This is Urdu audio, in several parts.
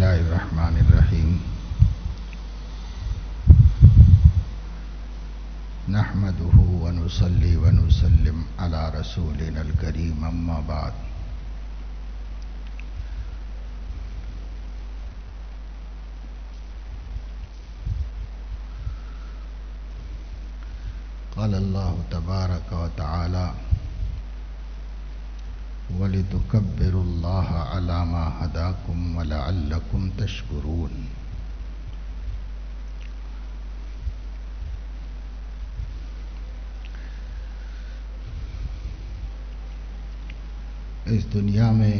الله الرحمن الرحيم نحمده ونصلي ونسلم على رسولنا الكريم أما بعد قال الله تبارك وتعالى وَلِتُكَبِّرُوا اللَّهَ عَلَى مَا هَدَاكُمْ وَلَعَلَّكُمْ تَشْكُرُونَ۔ اس دنیا میں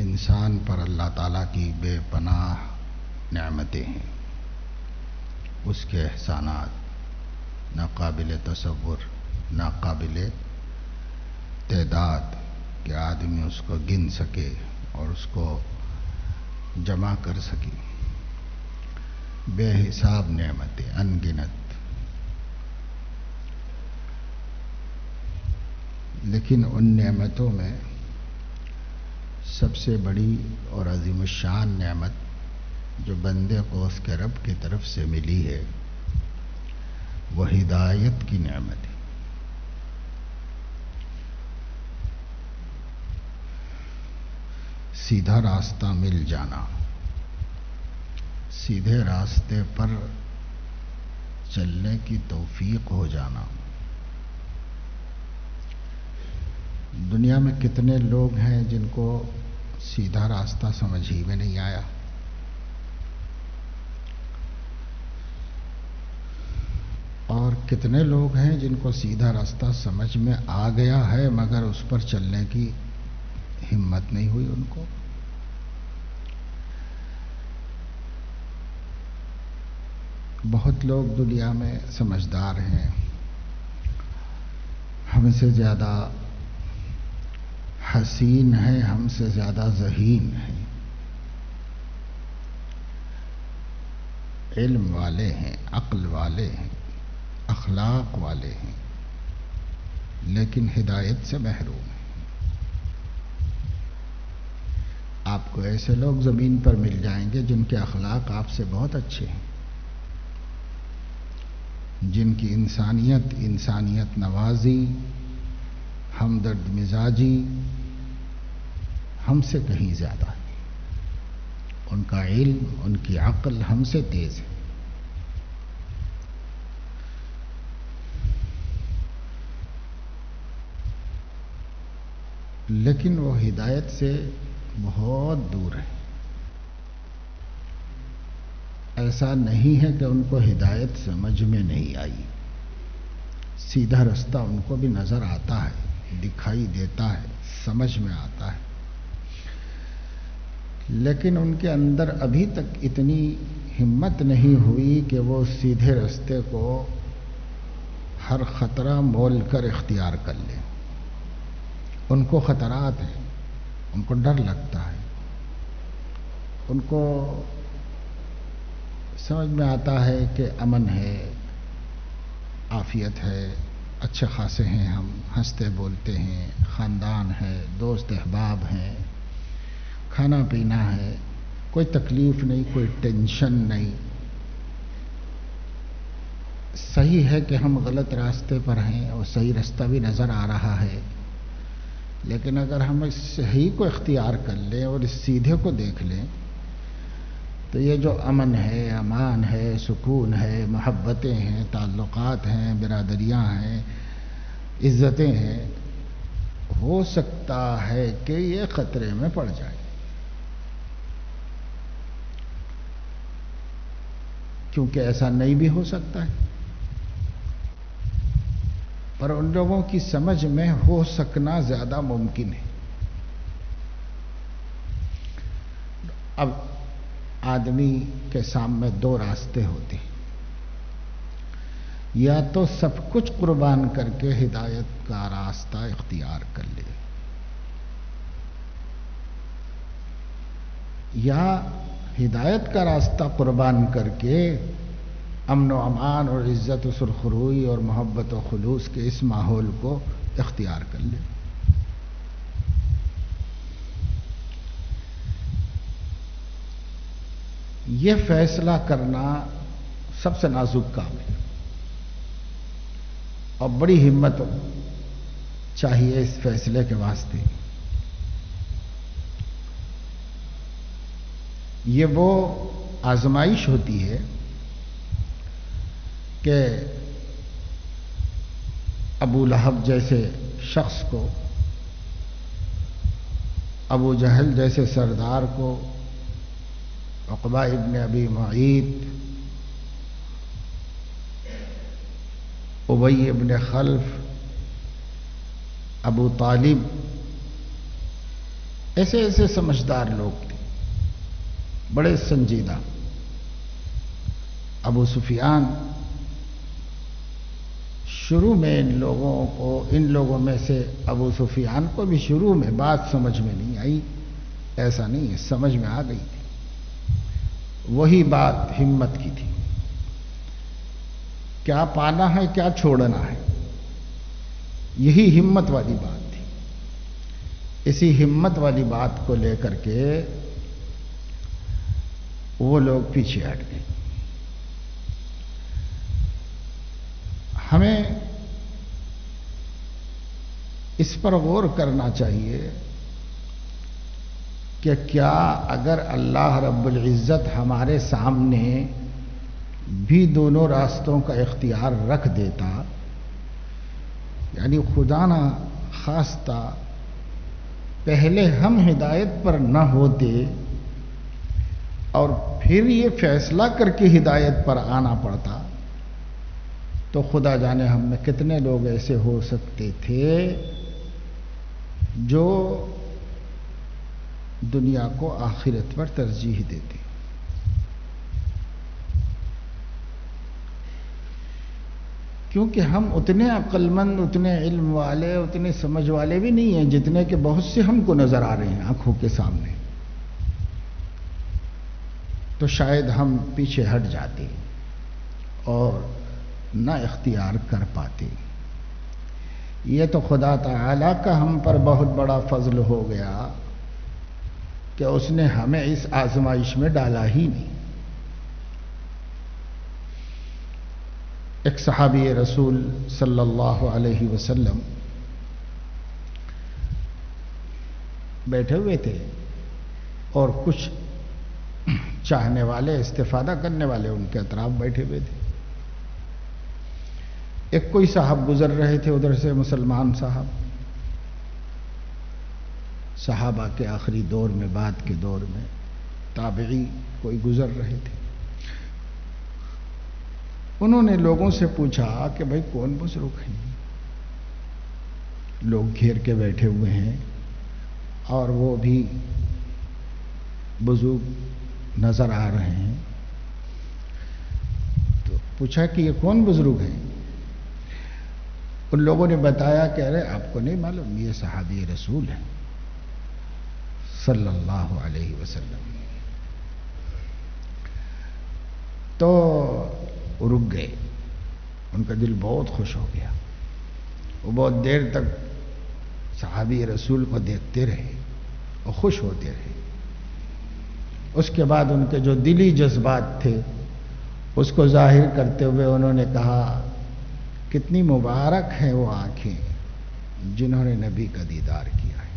انسان پر اللہ تعالیٰ کی بے پناہ نعمتیں ہیں، اس کے احسانات ناقابل تصور، ناقابل تعداد کہ آدمی اس کو گن سکے اور اس کو جمع کر سکے، بے حساب نعمتیں، ان گنت۔ لیکن ان نعمتوں میں سب سے بڑی اور عظیم الشان نعمت جو بندے کو اس کے رب کی طرف سے ملی ہے وہ ہدایت کی نعمت ہے۔ سیدھا راستہ مل جانا، سیدھے راستے پر چلنے کی توفیق ہو جانا۔ دنیا میں کتنے لوگ ہیں جن کو سیدھا راستہ سمجھ ہی میں نہیں آیا، اور کتنے لوگ ہیں جن کو سیدھا راستہ سمجھ میں آ گیا ہے مگر اس پر چلنے کی ہمت نہیں ہوئی ان کو۔ بہت لوگ دنیا میں سمجھدار ہیں، ہم سے زیادہ حسین ہیں، ہم سے زیادہ ذہین ہیں، علم والے ہیں، عقل والے ہیں، اخلاق والے ہیں، لیکن ہدایت سے محروم ہیں۔ آپ کو ایسے لوگ زمین پر مل جائیں گے جن کے اخلاق آپ سے بہت اچھے ہیں، جن کی انسانیت نوازی، ہمدرد مزاجی ہم سے کہیں زیادہ ہے، ان کا علم، ان کی عقل ہم سے تیز ہے۔ لیکن وہ ہدایت سے بہت دور ہے۔ ایسا نہیں ہے کہ ان کو ہدایت سمجھ میں نہیں آئی، سیدھا راستہ ان کو بھی نظر آتا ہے، دکھائی دیتا ہے، سمجھ میں آتا ہے، لیکن ان کے اندر ابھی تک اتنی ہمت نہیں ہوئی کہ وہ سیدھے راستے کو ہر خطرہ مول کر اختیار کر لیں۔ ان کو خطرات ہیں، ان کو ڈر لگتا ہے، ان کو سمجھ میں آتا ہے کہ امن ہے، عافیت ہے، اچھے خاصے ہیں، ہم ہنستے بولتے ہیں، خاندان ہے، دوست احباب ہیں، کھانا پینا ہے، کوئی تکلیف نہیں، کوئی ٹینشن نہیں۔ صحیح ہے کہ ہم غلط راستے پر ہیں اور صحیح راستہ بھی نظر آ رہا ہے، لیکن اگر ہم اس صحیح کو اختیار کر لیں اور اس سیدھے کو دیکھ لیں تو یہ جو امن ہے، امان ہے، سکون ہے، محبتیں ہیں، تعلقات ہیں، برادریاں ہیں، عزتیں ہیں، ہو سکتا ہے کہ یہ خطرے میں پڑ جائے، کیونکہ ایسا نہیں بھی ہو سکتا ہے، پر ان لوگوں کی سمجھ میں ہو سکنا زیادہ ممکن ہے۔ اب آدمی کے سامنے دو راستے ہوتے ہیں، یا تو سب کچھ قربان کر کے ہدایت کا راستہ اختیار کر لے، یا ہدایت کا راستہ قربان کر کے امن و امان اور عزت و سرخروئی اور محبت و خلوص کے اس ماحول کو اختیار کر لے۔ یہ فیصلہ کرنا سب سے نازک کام ہے اور بڑی ہمت چاہیے اس فیصلے کے واسطے. یہ وہ آزمائش ہوتی ہے کہ ابو لہب جیسے شخص کو، ابو جہل جیسے سردار کو، عقبہ ابن ابی معیط، ابی ابن خلف، ابو طالب، ایسے ایسے سمجھدار لوگ تھے، بڑے سنجیدہ. ابو سفیان شروع میں ان لوگوں میں سے ابو سفیان کو بھی شروع میں بات سمجھ میں نہیں آئی، ایسا نہیں ہے، سمجھ میں آ گئی تھی. وہی بات ہمت کی تھی، کیا پانا ہے کیا چھوڑنا ہے، یہی ہمت والی بات تھی. اسی ہمت والی بات کو لے کر کے وہ لوگ پیچھے ہٹ گئے. ہمیں اس پر غور کرنا چاہیے کہ کیا اگر اللہ رب العزت ہمارے سامنے بھی دونوں راستوں کا اختیار رکھ دیتا، یعنی خدا نہ خواستہ پہلے ہم ہدایت پر نہ ہوتے اور پھر یہ فیصلہ کر کے ہدایت پر آنا پڑتا، تو خدا جانے ہم میں کتنے لوگ ایسے ہو سکتے تھے جو دنیا کو آخرت پر ترجیح دیتے. کیونکہ ہم اتنے عقل مند، اتنے علم والے، اتنے سمجھ والے بھی نہیں ہیں جتنے کہ بہت سے ہم کو نظر آ رہے ہیں آنکھوں کے سامنے. تو شاید ہم پیچھے ہٹ جاتے اور نہ اختیار کر پاتے. یہ تو خدا تعالی کا ہم پر بہت بڑا فضل ہو گیا کہ اس نے ہمیں اس آزمائش میں ڈالا ہی نہیں. ایک صحابی رسول صلی اللہ علیہ وسلم بیٹھے ہوئے تھے اور کچھ چاہنے والے، استفادہ کرنے والے ان کے اطراف بیٹھے ہوئے تھے. ایک کوئی صاحب گزر رہے تھے ادھر سے، مسلمان صاحب، صحابہ کے آخری دور میں، بعد کے دور میں تابعی کوئی گزر رہے تھے. انہوں نے لوگوں سے پوچھا کہ بھائی کون بزرگ ہیں؟ لوگ گھیر کے بیٹھے ہوئے ہیں اور وہ بھی بزرگ نظر آ رہے ہیں. تو پوچھا کہ یہ کون بزرگ ہیں؟ ان لوگوں نے بتایا کہ ارے آپ کو نہیں معلوم، یہ صحابی رسول ہیں صلی اللہ علیہ وسلم. تو رک گئے، ان کا دل بہت خوش ہو گیا. وہ بہت دیر تک صحابی رسول کو دیکھتے رہے اور خوش ہوتے رہے. اس کے بعد ان کے جو دلی جذبات تھے اس کو ظاہر کرتے ہوئے انہوں نے کہا کتنی مبارک ہیں وہ آنکھیں جنہوں نے نبی کا دیدار کیا ہے،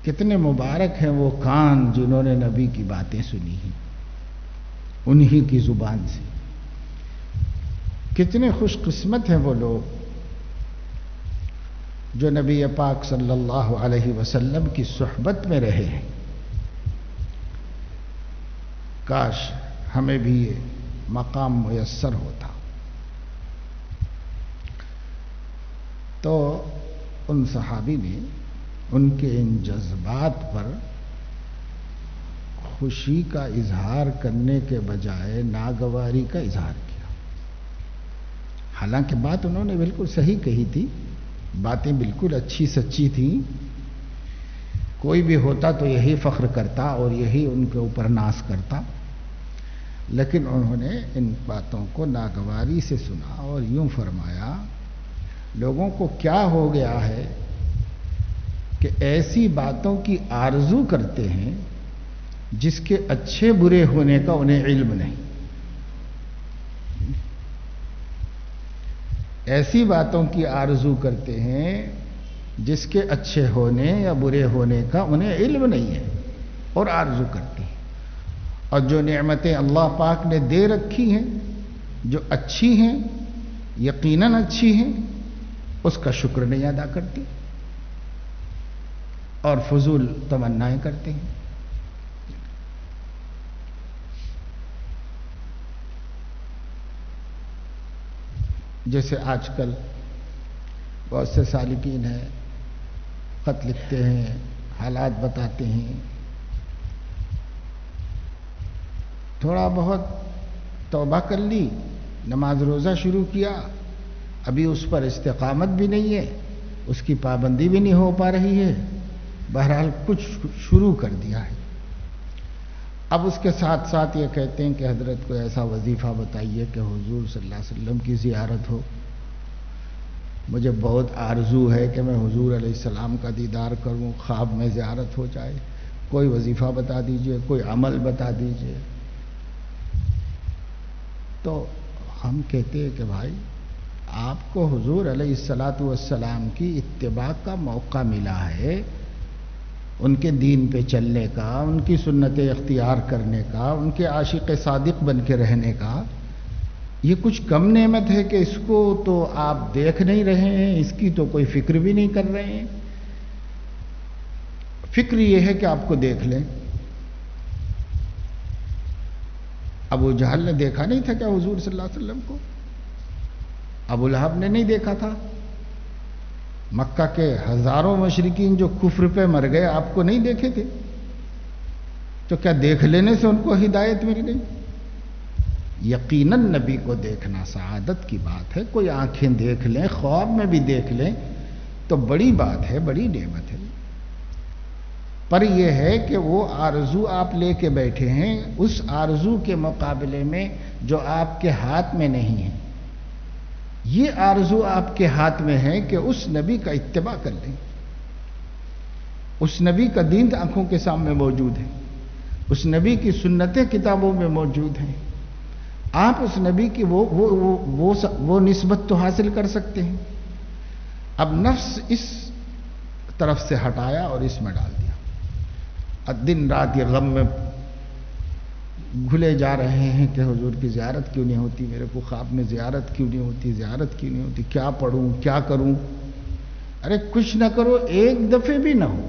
کتنے مبارک ہیں وہ کان جنہوں نے نبی کی باتیں سنی ہیں انہی کی زبان سے. کتنے خوش قسمت ہیں وہ لوگ جو نبی پاک صلی اللہ علیہ وسلم کی صحبت میں رہے ہیں. کاش ہمیں بھی یہ مقام میسر ہوتا. تو ان صحابی نے ان کے ان جذبات پر خوشی کا اظہار کرنے کے بجائے ناگواری کا اظہار کیا. حالانکہ بات انہوں نے بالکل صحیح کہی تھی، باتیں بالکل اچھی سچی تھیں. کوئی بھی ہوتا تو یہی فخر کرتا اور یہی ان کے اوپر ناز کرتا، لیکن انہوں نے ان باتوں کو ناگواری سے سنا اور یوں فرمایا لوگوں کو کیا ہو گیا ہے کہ کہ ایسی باتوں کی آرزو کرتے ہیں جس کے اچھے برے ہونے کا انہیں علم نہیں. ایسی باتوں کی آرزو کرتے ہیں جس کے اچھے ہونے یا برے ہونے کا انہیں علم نہیں ہے اور آرزو کرتے ہیں. اور جو نعمتیں اللہ پاک نے دے رکھی ہیں جو اچھی ہیں یقیناً اچھی ہیں اس کا شکر نہیں ادا کرتے اور فضول تمنائیں کرتے ہیں. جیسے آج کل بہت سے سالکین ہیں خط لکھتے ہیں حالات بتاتے ہیں تھوڑا بہت توبہ کر لی نماز روزہ شروع کیا ابھی اس پر استقامت بھی نہیں ہے اس کی پابندی بھی نہیں ہو پا رہی ہے بہرحال کچھ شروع کر دیا ہے. اب اس کے ساتھ ساتھ یہ کہتے ہیں کہ حضرت کو ایسا وظیفہ بتائیے کہ حضور صلی اللہ علیہ وسلم کی زیارت ہو. مجھے بہت آرزو ہے کہ میں حضور علیہ السلام کا دیدار کروں خواب میں زیارت ہو جائے. کوئی وظیفہ بتا دیجئے کوئی عمل بتا دیجئے. تو ہم کہتے ہیں کہ بھائی آپ کو حضور علیہ السلام کی اتباع کا موقع ملا ہے ان کے دین پہ چلنے کا ان کی سنتیں اختیار کرنے کا ان کے عاشق صادق بن کے رہنے کا. یہ کچھ کم نعمت ہے کہ اس کو تو آپ دیکھ نہیں رہے ہیں اس کی تو کوئی فکر بھی نہیں کر رہے ہیں. فکر یہ ہے کہ آپ کو دیکھ لیں. ابو جہل نے دیکھا نہیں تھا کیا حضور صلی اللہ علیہ وسلم کو؟ ابو لہب نے نہیں دیکھا تھا؟ مکہ کے ہزاروں مشرکین جو کفر پہ مر گئے آپ کو نہیں دیکھے تھے؟ تو کیا دیکھ لینے سے ان کو ہدایت مل گئی؟ یقیناً نبی کو دیکھنا سعادت کی بات ہے. کوئی آنکھیں دیکھ لیں خواب میں بھی دیکھ لیں تو بڑی بات ہے بڑی نعمت ہے. پر یہ ہے کہ وہ آرزو آپ لے کے بیٹھے ہیں اس آرزو کے مقابلے میں جو آپ کے ہاتھ میں نہیں ہے. یہ آرزو آپ کے ہاتھ میں ہے کہ اس نبی کا اتباع کر لیں. اس نبی کا دین آنکھوں کے سامنے موجود ہے. اس نبی کی سنتیں کتابوں میں موجود ہیں. آپ اس نبی کی وہ نسبت تو حاصل کر سکتے ہیں. اب نفس اس طرف سے ہٹایا اور اس میں ڈال دیا. اب دن رات یہ غم میں گھلے جا رہے ہیں کہ حضور کی زیارت کیوں نہیں ہوتی میرے کو خواب میں زیارت کیوں نہیں ہوتی زیارت کیوں نہیں ہوتی کیا پڑھوں کیا کروں. ارے کچھ نہ کرو ایک دفعے بھی نہ ہو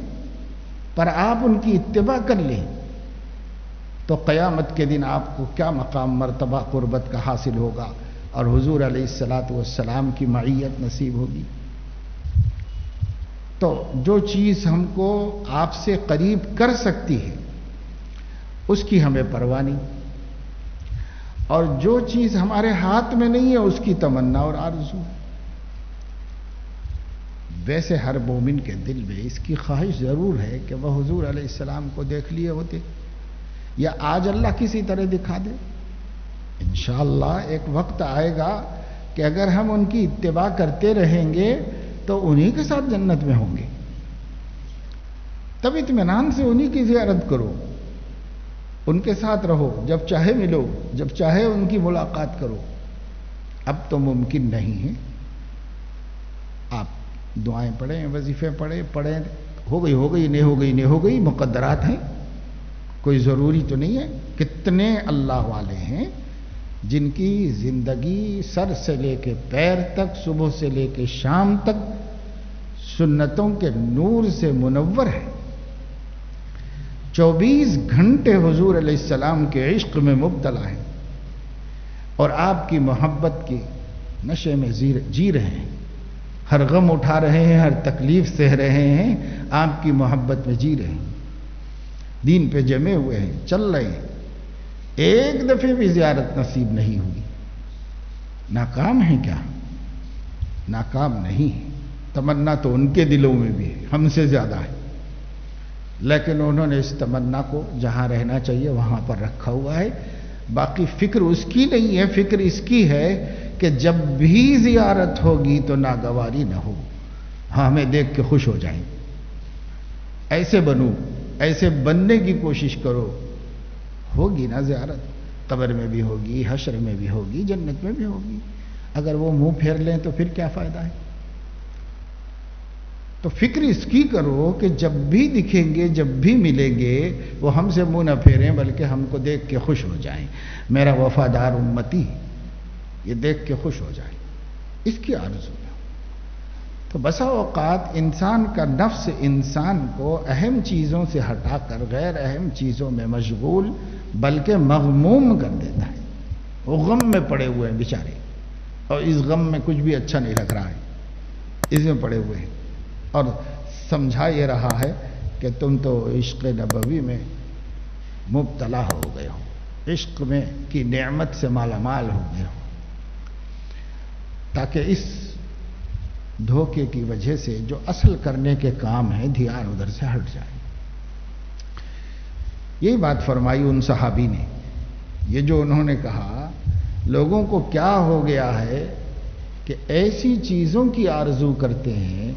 پر آپ ان کی اتباع کر لیں تو قیامت کے دن آپ کو کیا مقام مرتبہ قربت کا حاصل ہوگا اور حضور علیہ السلام کی معیت نصیب ہوگی. تو جو چیز ہم کو آپ سے قریب کر سکتی ہے اس کی ہمیں پرواہ نہیں اور جو چیز ہمارے ہاتھ میں نہیں ہے اس کی تمنا اور آرزو. ویسے ہر مومن کے دل میں اس کی خواہش ضرور ہے کہ وہ حضور علیہ السلام کو دیکھ لیے ہوتے یا آج اللہ کسی طرح دکھا دے. انشاءاللہ ایک وقت آئے گا کہ اگر ہم ان کی اتباع کرتے رہیں گے تو انہی کے ساتھ جنت میں ہوں گے. تب اطمینان سے انہی کی زیارت کرو ان کے ساتھ رہو جب چاہے ملو جب چاہے ان کی ملاقات کرو. اب تو ممکن نہیں ہے. آپ دعائیں پڑھیں وظیفے پڑھیں ہو گئی نہیں ہو گئی مقدرات ہیں کوئی ضروری تو نہیں ہے. کتنے اللہ والے ہیں جن کی زندگی سر سے لے کے پیر تک صبح سے لے کے شام تک سنتوں کے نور سے منور ہے. 24 گھنٹے حضور علیہ السلام کے عشق میں مبتلا ہیں اور آپ کی محبت کے نشے میں جی رہے ہیں. ہر غم اٹھا رہے ہیں ہر تکلیف سہ رہے ہیں آپ کی محبت میں جی رہے ہیں. دین پہ جمے ہوئے ہیں چل رہے ہیں. ایک دفعے بھی زیارت نصیب نہیں ہوئی. ناکام ہیں کیا؟ ناکام نہیں. تمنا تو ان کے دلوں میں بھی ہے ہم سے زیادہ ہے لیکن انہوں نے اس تمنا کو جہاں رہنا چاہیے وہاں پر رکھا ہوا ہے. باقی فکر اس کی نہیں ہے فکر اس کی ہے کہ جب بھی زیارت ہوگی تو ناگواری نہ ہو ہمیں دیکھ کے خوش ہو جائیں. ایسے بنوں، ایسے بننے کی کوشش کرو، ہوگی نا زیارت، قبر میں بھی ہوگی، حشر میں بھی ہوگی، جنت میں بھی ہوگی۔ اگر وہ منہ پھیر لیں تو پھر کیا فائدہ ہے؟ تو فکر اس کی کرو کہ جب بھی دکھیں گے، جب بھی ملیں گے، وہ ہم سے منہ نہ پھیریں بلکہ ہم کو دیکھ کے خوش ہو جائیں، میرا وفادار امتی یہ دیکھ کے خوش ہو جائے، اس کی آرزو ہے۔ تو بسا اوقات انسان کا نفس انسان کو اہم چیزوں سے ہٹا کر غیر اہم چیزوں میں مشغول بلکہ مغموم کر دیتا ہے۔ وہ غم میں پڑے ہوئے ہیں بیچارے، اور اس غم میں کچھ بھی اچھا نہیں لگ رہا ہے، اس میں پڑے ہوئے ہیں، اور سمجھا یہ رہا ہے کہ تم تو عشق نبوی میں مبتلا ہو گئے ہو، عشق میں کی نعمت سے مالا مال ہو گئے ہو، تاکہ اس دھوکے کی وجہ سے جو اصل کرنے کے کام ہیں دھیان ادھر سے ہٹ جائے۔ یہی بات فرمائی ان صحابی نے، یہ جو انہوں نے کہا لوگوں کو کیا ہو گیا ہے کہ ایسی چیزوں کی آرزو کرتے ہیں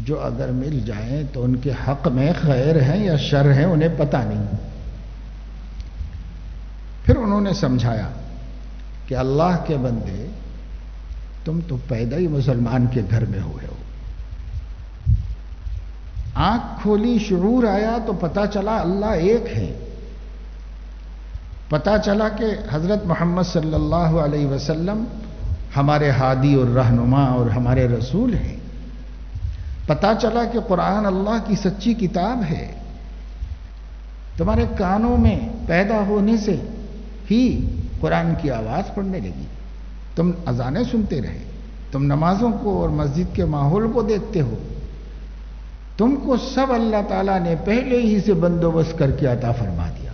جو اگر مل جائیں تو ان کے حق میں خیر ہے یا شر ہے انہیں پتہ نہیں۔ پھر انہوں نے سمجھایا کہ اللہ کے بندے تم تو پیدا ہی مسلمان کے گھر میں ہوئے ہو، آنکھ کھولی شعور آیا تو پتہ چلا اللہ ایک ہے، پتہ چلا کہ حضرت محمد صلی اللہ علیہ وسلم ہمارے ہادی اور رہنما اور ہمارے رسول ہیں، پتہ چلا کہ قرآن اللہ کی سچی کتاب ہے، تمہارے کانوں میں پیدا ہونے سے ہی قرآن کی آواز پڑنے لگی، تم اذانیں سنتے رہے، تم نمازوں کو اور مسجد کے ماحول کو دیکھتے ہو، تم کو سب اللہ تعالیٰ نے پہلے ہی سے بندوبست کر کے عطا فرما دیا۔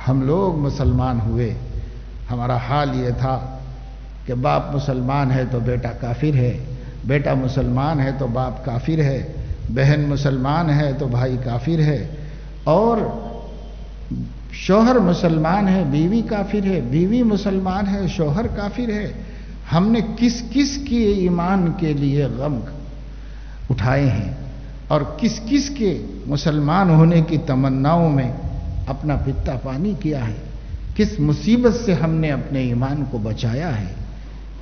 ہم لوگ مسلمان ہوئے، ہمارا حال یہ تھا کہ باپ مسلمان ہے تو بیٹا کافر ہے، بیٹا مسلمان ہے تو باپ کافر ہے، بہن مسلمان ہے تو بھائی کافر ہے، اور شوہر مسلمان ہے بیوی کافر ہے، بیوی مسلمان ہے شوہر کافر ہے۔ ہم نے کس کس کے ایمان کے لیے غم اٹھائے ہیں اور کس کس کے مسلمان ہونے کی تمناؤں میں اپنا پتا پانی کیا ہے، کس مصیبت سے ہم نے اپنے ایمان کو بچایا ہے،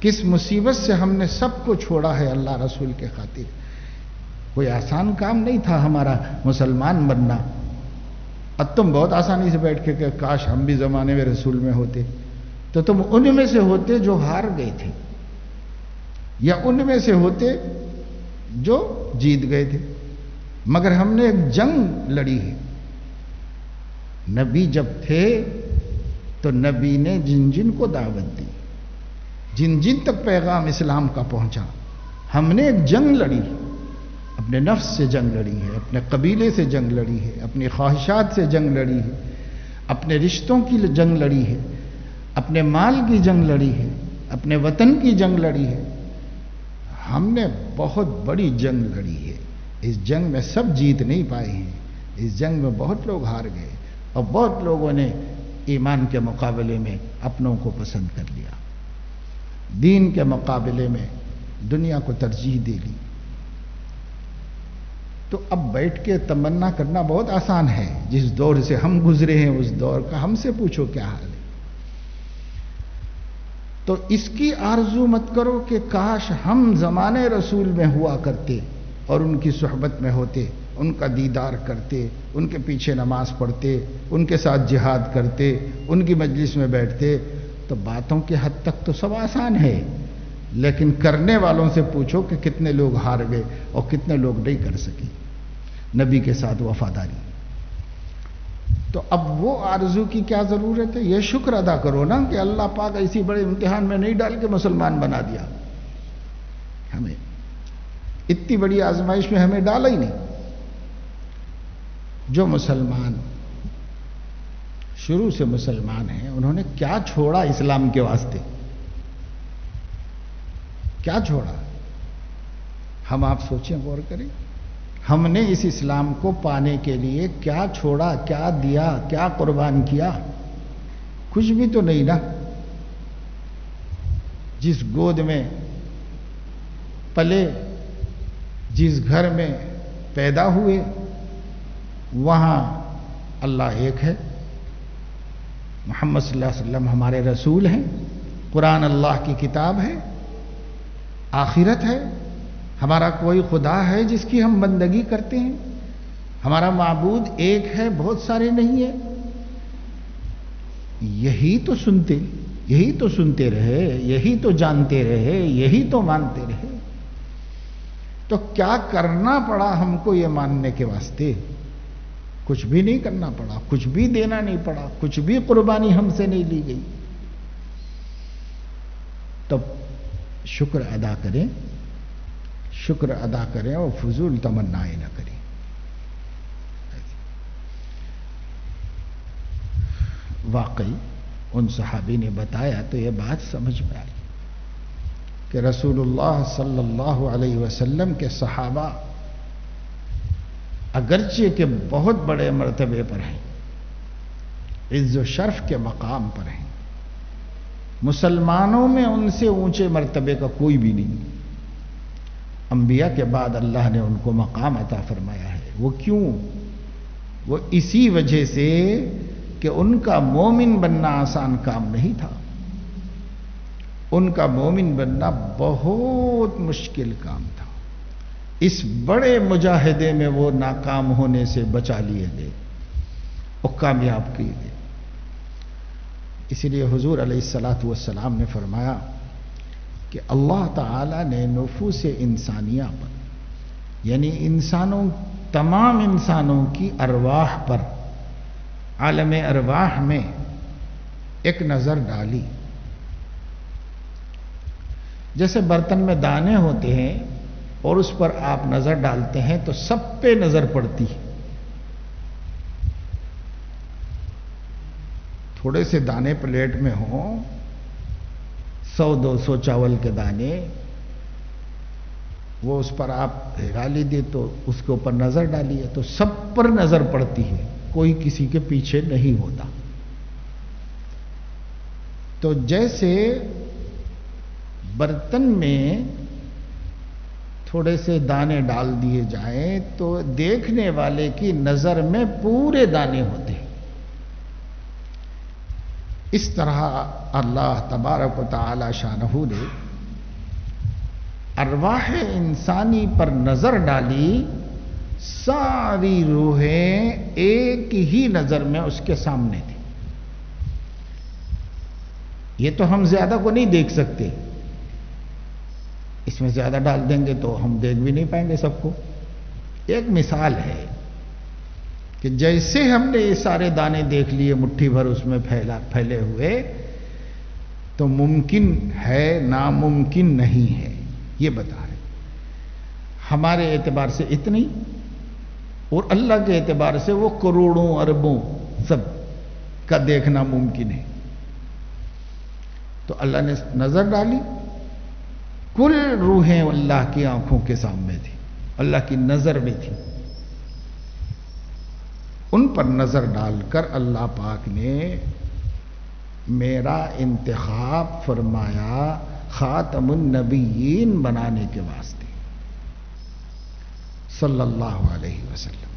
کس مصیبت سے ہم نے سب کو چھوڑا ہے اللہ رسول کے خاطر۔ کوئی آسان کام نہیں تھا ہمارا مسلمان بننا۔ اب تم بہت آسانی سے بیٹھ کے کہ کاش ہم بھی زمانے میں رسول میں ہوتے، تو تم ان میں سے ہوتے جو ہار گئے تھے، یا ان میں سے ہوتے جو جیت گئے تھے، مگر ہم نے ایک جنگ لڑی ہے۔ نبی جب تھے تو نبی نے جن جن کو دعوت دی، جن جن تک پیغام اسلام کا پہنچا، ہم نے ایک جنگ لڑی، اپنے نفس سے جنگ لڑی ہے، اپنے قبیلے سے جنگ لڑی ہے، اپنی خواہشات سے جنگ لڑی ہے، اپنے رشتوں کی جنگ لڑی ہے، اپنے مال کی جنگ لڑی ہے، اپنے وطن کی جنگ لڑی ہے۔ ہم نے بہت بڑی جنگ لڑی ہے، اس جنگ میں سب جیت نہیں پائے ہیں، اس جنگ میں بہت لوگ ہار گئے، اور بہت لوگوں نے ایمان کے مقابلے میں اپنوں کو پسند کر لیا، دین کے مقابلے میں دنیا کو ترجیح دے لی۔ تو اب بیٹھ کے تمنا کرنا بہت آسان ہے، جس دور سے ہم گزرے ہیں اس دور کا ہم سے پوچھو کیا حال ہے۔ تو اس کی آرزو مت کرو کہ کاش ہم زمانے رسول میں ہوا کرتے اور ان کی صحبت میں ہوتے، ان کا دیدار کرتے، ان کے پیچھے نماز پڑھتے، ان کے ساتھ جہاد کرتے، ان کی مجلس میں بیٹھتے، تو باتوں کے حد تک تو سب آسان ہے، لیکن کرنے والوں سے پوچھو کہ کتنے لوگ ہار گئے اور کتنے لوگ نہیں کر سکے نبی کے ساتھ وفاداری۔ تو اب وہ آرزو کی کیا ضرورت ہے؟ یہ شکر ادا کرو نا کہ اللہ پاک ایسی بڑے امتحان میں نہیں ڈال کے مسلمان بنا دیا، ہمیں اتنی بڑی آزمائش میں ہمیں ڈالا ہی نہیں۔ جو مسلمان شروع سے مسلمان ہیں انہوں نے کیا چھوڑا اسلام کے واسطے، کیا چھوڑا؟ ہم آپ سوچیں، غور کریں، ہم نے اس اسلام کو پانے کے لیے کیا چھوڑا، کیا دیا، کیا قربان کیا؟ کچھ بھی تو نہیں نا۔ جس گود میں پلے، جس گھر میں پیدا ہوئے وہاں اللہ ایک ہے، محمد صلی اللہ علیہ وسلم ہمارے رسول ہیں، قرآن اللہ کی کتاب ہے، آخرت ہے، ہمارا کوئی خدا ہے جس کی ہم بندگی کرتے ہیں، ہمارا معبود ایک ہے، بہت سارے نہیں ہیں. یہی تو سنتے رہے، یہی تو جانتے رہے، یہی تو مانتے رہے. تو کیا کرنا پڑا ہم کو یہ ماننے کے واسطے؟ کچھ بھی نہیں کرنا پڑا، کچھ بھی دینا نہیں پڑا، کچھ بھی قربانی ہم سے نہیں لی گئی. تب شکر ادا کریں اور فضول تمنائیں نہ کریں. واقعی ان صحابی نے بتایا تو یہ بات سمجھ میں آئی کہ رسول اللہ صلی اللہ علیہ وسلم کے صحابہ اگرچہ کہ بہت بڑے مرتبے پر ہیں، عز و شرف کے مقام پر ہیں، مسلمانوں میں ان سے اونچے مرتبے کا کوئی بھی نہیں. انبیاء کے بعد اللہ نے ان کو مقام عطا فرمایا ہے. وہ کیوں؟ وہ اسی وجہ سے کہ ان کا مومن بننا آسان کام نہیں تھا. ان کا مومن بننا بہت مشکل کام تھا. اس بڑے مجاہدے میں وہ ناکام ہونے سے بچا لیے گئے اور کامیاب کیے گئے. اسی لیے حضور علیہ الصلاۃ والسلام نے فرمایا کہ اللہ تعالی نے نفوس انسانیہ پر، یعنی تمام انسانوں کی ارواح پر، عالم ارواح میں ایک نظر ڈالی. جیسے برتن میں دانے ہوتے ہیں اور اس پر آپ نظر ڈالتے ہیں تو سب پہ نظر پڑتی ہے. تھوڑے سے دانے پلیٹ میں ہوں، 100-200 چاول کے دانے، وہ اس پر آپ ہلا لیجیے تو اس کے اوپر نظر ڈالیے تو سب پر نظر پڑتی ہے، کوئی کسی کے پیچھے نہیں ہوتا. تو جیسے برتن میں تھوڑے سے دانے ڈال دیے جائیں تو دیکھنے والے کی نظر میں پورے دانے ہوتے ہیں، اس طرح اللہ تبارک و تعالی شانہ نے ارواح انسانی پر نظر ڈالی. ساری روحیں ایک ہی نظر میں اس کے سامنے تھی. یہ تو ہم زیادہ کو نہیں دیکھ سکتے، اس میں زیادہ ڈال دیں گے تو ہم دیکھ بھی نہیں پائیں گے سب کو. ایک مثال ہے کہ جیسے ہم نے یہ سارے دانے دیکھ لیے مٹھی بھر اس میں پھیلے ہوئے، تو ممکن ہے ناممکن نہیں ہے یہ بتا رہے. ہمارے اعتبار سے اتنی اور اللہ کے اعتبار سے وہ کروڑوں اربوں سب کا دیکھنا ممکن ہے. تو اللہ نے نظر ڈالی، کل روحیں اللہ کی آنکھوں کے سامنے تھی، اللہ کی نظر میں تھی. ان پر نظر ڈال کر اللہ پاک نے میرا انتخاب فرمایا خاتم النبیین بنانے کے واسطے صلی اللہ علیہ وسلم.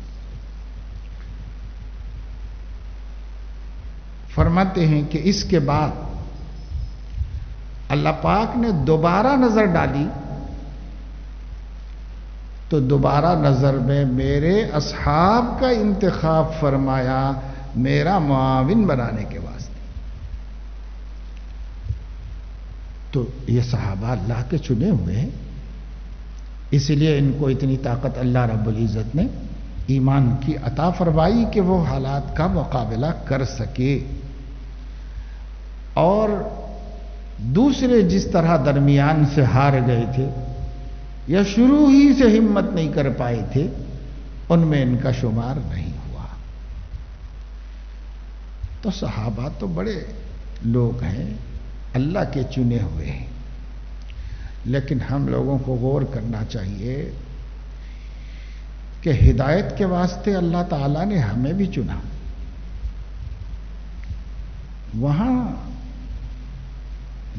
فرماتے ہیں کہ اس کے بعد اللہ پاک نے دوبارہ نظر ڈالی تو دوبارہ نظر میں میرے اصحاب کا انتخاب فرمایا میرا معاون بنانے کے واسطے. تو یہ صحابہ اللہ کے چنے ہوئے ہیں، اس لیے ان کو اتنی طاقت اللہ رب العزت نے ایمان کی عطا فرمائی کہ وہ حالات کا مقابلہ کر سکے. اور دوسرے جس طرح درمیان سے ہار گئے تھے یا شروع ہی سے ہمت نہیں کر پائے تھے، ان میں ان کا شمار نہیں ہوا. تو صحابہ تو بڑے لوگ ہیں، اللہ کے چنے ہوئے ہیں، لیکن ہم لوگوں کو غور کرنا چاہیے کہ ہدایت کے واسطے اللہ تعالیٰ نے ہمیں بھی چنا. وہاں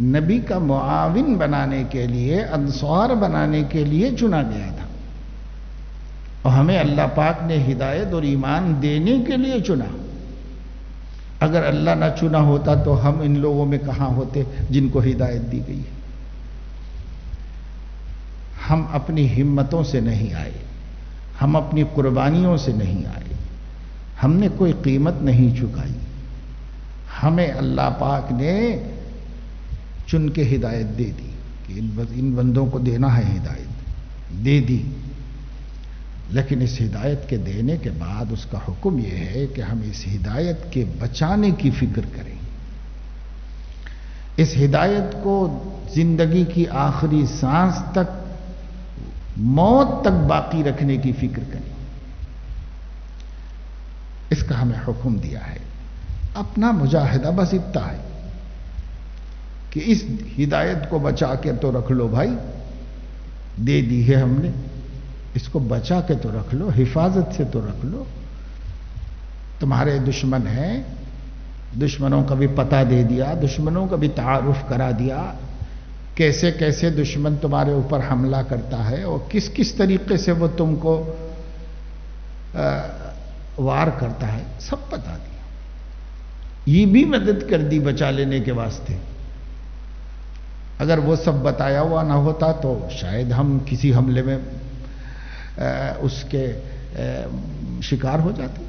نبی کا معاون بنانے کے لیے، انصار بنانے کے لیے چنا گیا تھا. اور ہمیں اللہ پاک نے ہدایت اور ایمان دینے کے لیے چنا. اگر اللہ نہ چنا ہوتا تو ہم ان لوگوں میں کہاں ہوتے جن کو ہدایت دی گئی ہے. ہم اپنی ہمتوں سے نہیں آئے, ہم اپنی قربانیوں سے نہیں آئے, ہم نے کوئی قیمت نہیں چکائی. ہمیں اللہ پاک نے چن کے ہدایت دے دی کہ ان بندوں کو دینا ہے, ہدایت دے دی. لیکن اس ہدایت کے دینے کے بعد اس کا حکم یہ ہے کہ ہم اس ہدایت کے بچانے کی فکر کریں, اس ہدایت کو زندگی کی آخری سانس تک, موت تک باقی رکھنے کی فکر کریں. اس کا ہمیں حکم دیا ہے. اپنا مجاہدہ بس اتنا ہے کہ اس ہدایت کو بچا کے تو رکھ لو بھائی, دے دی ہے ہم نے, اس کو بچا کے تو رکھ لو, حفاظت سے تو رکھ لو. تمہارے دشمن ہیں, دشمنوں کا بھی پتہ دے دیا, دشمنوں کا بھی تعارف کرا دیا, کیسے کیسے دشمن تمہارے اوپر حملہ کرتا ہے اور کس کس طریقے سے وہ تم کو وار کرتا ہے, سب بتا دیا. یہ بھی مدد کر دی بچا لینے کے واسطے. اگر وہ سب بتایا ہوا نہ ہوتا تو شاید ہم کسی حملے میں اس کے شکار ہو جاتے,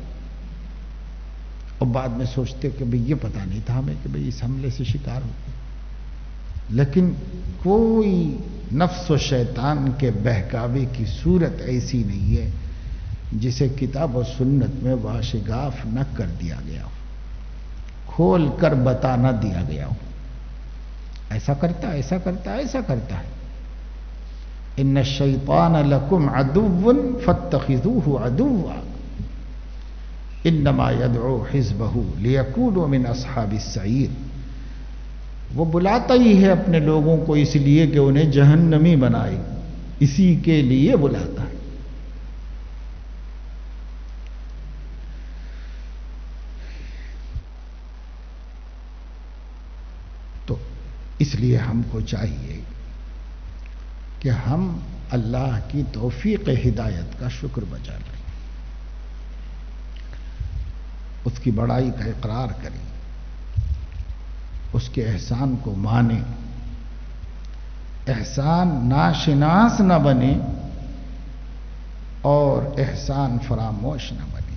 اور بعد میں سوچتے کہ بھئی یہ پتہ نہیں تھا ہمیں کہ بھئی اس حملے سے شکار ہو. لیکن کوئی نفس و شیطان کے بہکاوے کی صورت ایسی نہیں ہے جسے کتاب و سنت میں واشگاف نہ کر دیا گیا ہو, کھول کر بتا نہ دیا گیا ہو. ایسا کرتا, ایسا کرتا, ایسا کرتا ہے. ان الشیطان لکم عدو فاتخذوہ عدوا انما یدعو حزبہ لیکونوا من اصحاب السعیر. وہ بلاتا ہی ہے اپنے لوگوں کو اس لیے کہ انہیں جہنمی بنائے, اسی کے لیے بلاتا ہے. تو اس لیے ہم کو چاہیے کہ ہم اللہ کی توفیق ہدایت کا شکر بجا لیں, اس کی بڑائی کا اقرار کریں, اس کے احسان کو مانیں, احسان ناشناس نہ بنے اور احسان فراموش نہ بنے,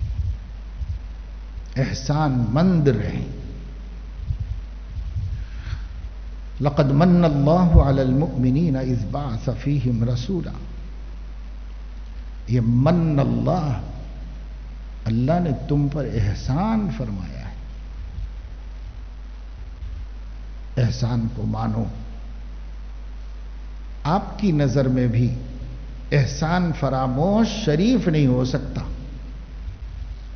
احسان مند رہیں. لقد من اللہ علی المؤمنین اذ بعث فیہم رسولا. یہ من اللہ, اللہ نے تم پر احسان فرمایا ہے. احسان کو مانو. آپ کی نظر میں بھی احسان فراموش شریف نہیں ہو سکتا.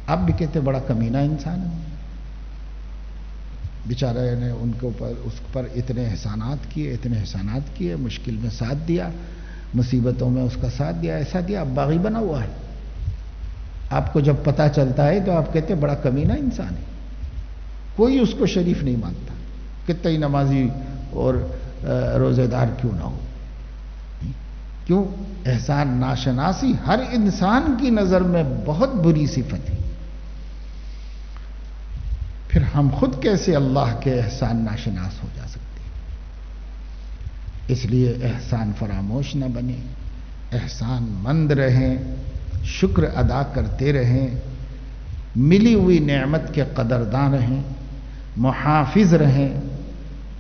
آپ بھی کہتے بڑا کمینہ انسان ہے, بیچارے نے ان کے اوپر اس پر اتنے احسانات کیے, اتنے احسانات کیے, مشکل میں ساتھ دیا, مصیبتوں میں اس کا ساتھ دیا, ایسا دیا, اب باغی بنا ہوا ہے. آپ کو جب پتہ چلتا ہے تو آپ کہتے بڑا کمینہ انسان ہے. کوئی اس کو شریف نہیں مانتا, کتنا ہی نمازی اور روزے دار کیوں نہ ہو. کیوں؟ احسان ناشناسی ہر انسان کی نظر میں بہت بری صفت ہے. پھر ہم خود کیسے اللہ کے احسان ناشناس ہو جا سکتے ہیں؟ اس لیے احسان فراموش نہ بنے, احسان مند رہیں, شکر ادا کرتے رہیں, ملی ہوئی نعمت کے قدردان رہیں, محافظ رہیں,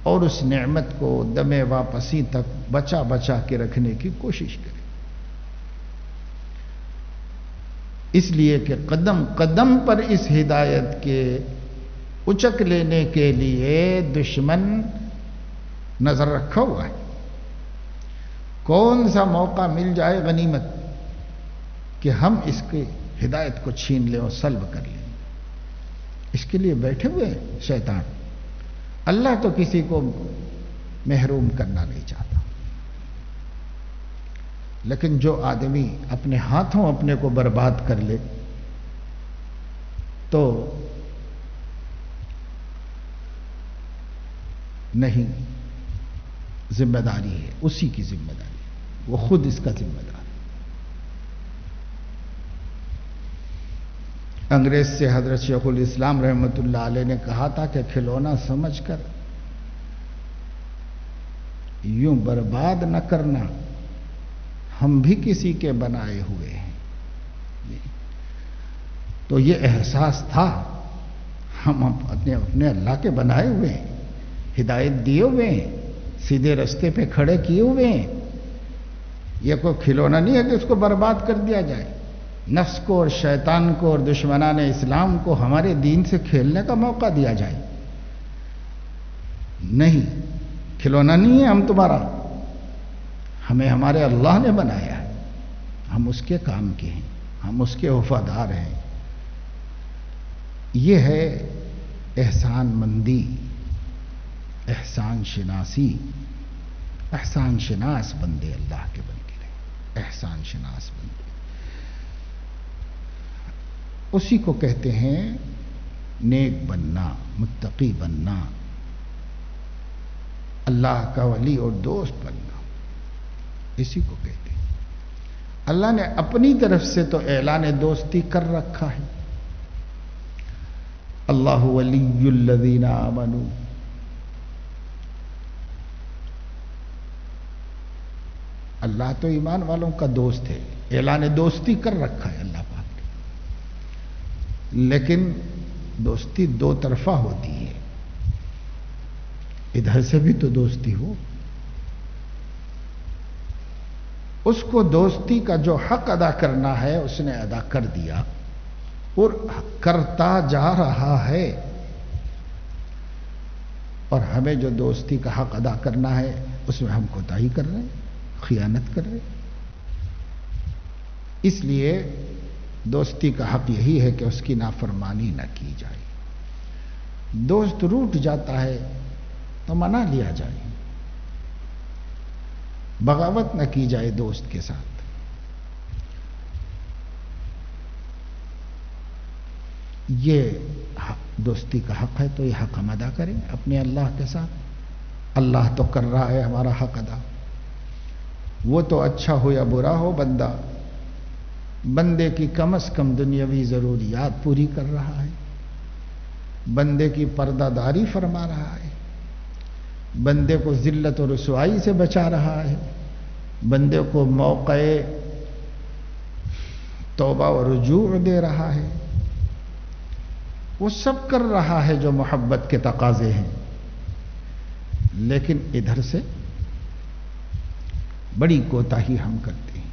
اور اس نعمت کو دم واپسی تک بچا بچا کے رکھنے کی کوشش کریں. اس لیے کہ قدم قدم پر اس ہدایت کے اچک لینے کے لیے دشمن نظر رکھا ہوا ہے. کون سا موقع مل جائے غنیمت کہ ہم اس کی ہدایت کو چھین لیں اور سلب کر لیں. اس کے لیے بیٹھے ہوئے شیطان. اللہ تو کسی کو محروم کرنا نہیں چاہتا, لیکن جو آدمی اپنے ہاتھوں اپنے کو برباد کر لے تو نہیں, ذمہ داری ہے اسی کی ذمہ داری, وہ خود اس کا ذمہ دار ہے. انگریز سے حضرت شیخ الاسلام رحمۃ اللہ علیہ نے کہا تھا کہ کھلونا سمجھ کر یوں برباد نہ کرنا، ہم بھی کسی کے بنائے ہوئے ہیں۔ تو یہ احساس تھا ہم اپنے اللہ کے بنائے ہوئے ہیں، ہدایت دیے ہوئے ہیں، سیدھے رستے پہ کھڑے کیے ہوئے ہیں۔ یہ کوئی کھلونا نہیں ہے کہ اس کو برباد کر دیا جائے، نفس کو اور شیطان کو اور دشمنان اسلام کو ہمارے دین سے کھیلنے کا موقع دیا جائے۔ نہیں، کھلونا نہیں ہے ہم تمہارا، ہمیں ہمارے اللہ نے بنایا ہے، ہم اس کے کام کے ہیں، ہم اس کے وفادار ہیں۔ یہ ہے احسان مندی، احسان شناسی، احسان شناس بندے اللہ کے بن کے رہے، احسان شناس بندے، اسی کو کہتے ہیں نیک بننا، متقی بننا، اللہ کا ولی اور دوست بننا، اسی کو کہتے ہیں۔ اللہ نے اپنی طرف سے تو اعلان دوستی کر رکھا ہے، اللہ ولی الذین آمنوا، اللہ تو ایمان والوں کا دوست ہے، اعلان دوستی کر رکھا ہے اللہ پاک نے۔ لیکن دوستی دو طرفہ ہوتی ہے، ادھر سے بھی تو دوستی ہو، اس کو دوستی کا جو حق ادا کرنا ہے اس نے ادا کر دیا اور کرتا جا رہا ہے، اور ہمیں جو دوستی کا حق ادا کرنا ہے اس میں ہم کوتاہی کر رہے ہیں، خیانت کر رہے ہیں۔ اس لیے دوستی کا حق یہی ہے کہ اس کی نافرمانی نہ کی جائے، دوست روٹ جاتا ہے تو منا لیا جائے، بغاوت نہ کی جائے دوست کے ساتھ۔ یہ دوستی کا حق ہے تو یہ حق ہم ادا کریں اپنے اللہ کے ساتھ۔ اللہ تو کر رہا ہے ہمارا حق ادا، وہ تو اچھا ہو یا برا ہو، بندے کی کم از کم دنیاوی ضروریات پوری کر رہا ہے، بندے کی پردہ داری فرما رہا ہے، بندے کو ذلت و رسوائی سے بچا رہا ہے، بندے کو موقع توبہ و رجوع دے رہا ہے، وہ سب کر رہا ہے جو محبت کے تقاضے ہیں۔ لیکن ادھر سے بڑی کوتاہی ہم کرتے ہیں۔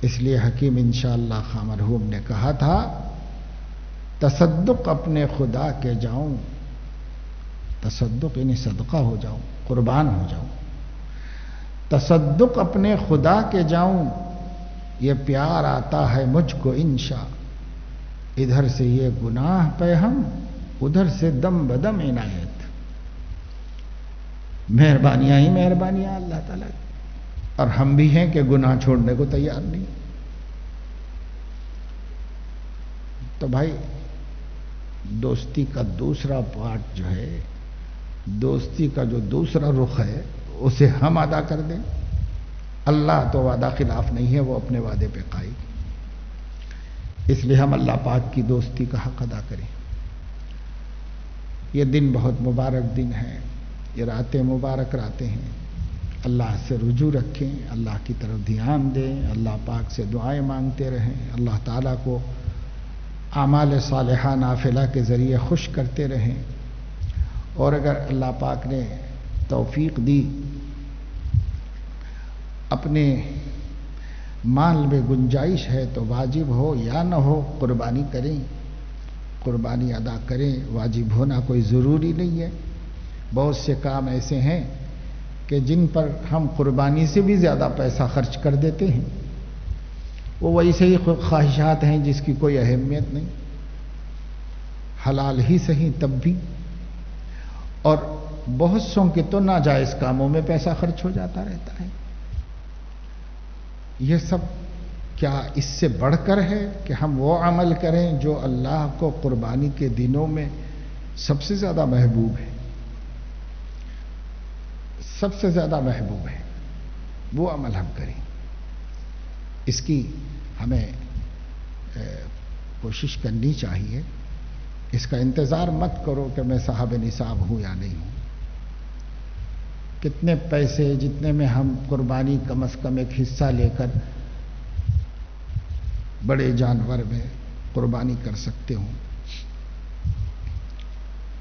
اس لیے حکیم انشاءاللہ خواہ مرحوم نے کہا تھا، تصدق اپنے خدا کے جاؤں، تصدق یعنی صدقہ ہو جاؤں، قربان ہو جاؤں، تصدق اپنے خدا کے جاؤں، یہ پیار آتا ہے مجھ کو انشاء، ادھر سے یہ گناہ پہ ہم، ادھر سے دم بدم عنایت، مہربانیاں ہی مہربانیاں اللہ تعالیٰ کی، اور ہم بھی ہیں کہ گناہ چھوڑنے کو تیار نہیں۔ تو بھائی دوستی کا دوسرا پارٹ جو ہے، دوستی کا جو دوسرا رخ ہے اسے ہم ادا کر دیں۔ اللہ تو وعدہ خلاف نہیں ہے، وہ اپنے وعدے پہ قائم، اس لیے ہم اللہ پاک کی دوستی کا حق ادا کریں۔ یہ دن بہت مبارک دن ہے، یہ راتیں مبارک راتیں ہیں، اللہ سے رجوع رکھیں، اللہ کی طرف دھیان دیں، اللہ پاک سے دعائیں مانگتے رہیں، اللہ تعالیٰ کو اعمال صالحہ نافلہ کے ذریعے خوش کرتے رہیں، اور اگر اللہ پاک نے توفیق دی، اپنے مال میں گنجائش ہے تو واجب ہو یا نہ ہو قربانی کریں، قربانی ادا کریں، واجب ہونا کوئی ضروری نہیں ہے۔ بہت سے کام ایسے ہیں کہ جن پر ہم قربانی سے بھی زیادہ پیسہ خرچ کر دیتے ہیں، وہ ویسے ہی خواہشات ہیں جس کی کوئی اہمیت نہیں، حلال ہی صحیح تب بھی، اور بہت سوں کے تو ناجائز کاموں میں پیسہ خرچ ہو جاتا رہتا ہے۔ یہ سب کیا اس سے بڑھ کر ہے کہ ہم وہ عمل کریں جو اللہ کو قربانی کے دنوں میں سب سے زیادہ محبوب ہے، سب سے زیادہ محبوب ہے، وہ عمل ہم کریں۔ اس کی ہمیں کوشش کرنی چاہیے. اس کا انتظار مت کرو کہ میں صاحب نصاب ہوں یا نہیں ہوں. کتنے پیسے جتنے میں ہم قربانی کم از کم ایک حصہ لے کر بڑے جانور میں قربانی کر سکتے ہوں،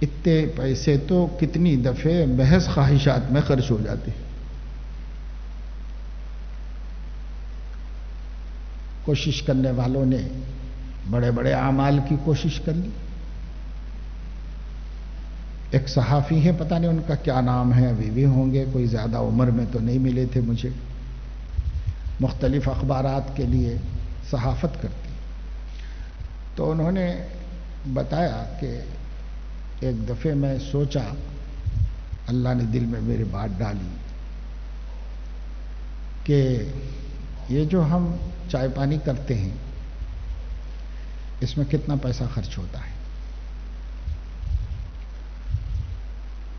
اتنے پیسے تو کتنی دفعے محض خواہشات میں خرچ ہو جاتے ہیں. کوشش کرنے والوں نے بڑے بڑے اعمال کی کوشش کر لی. ایک صحافی ہے، پتہ نہیں ان کا کیا نام ہے، ابھی بھی ہوں گے، کوئی زیادہ عمر میں تو نہیں ملے تھے مجھے، مختلف اخبارات کے لیے صحافت کرتے. تو انہوں نے بتایا کہ ایک دفعہ میں سوچا، اللہ نے دل میں میرے بات ڈالی کہ یہ جو ہم چائے پانی کرتے ہیں اس میں کتنا پیسہ خرچ ہوتا ہے.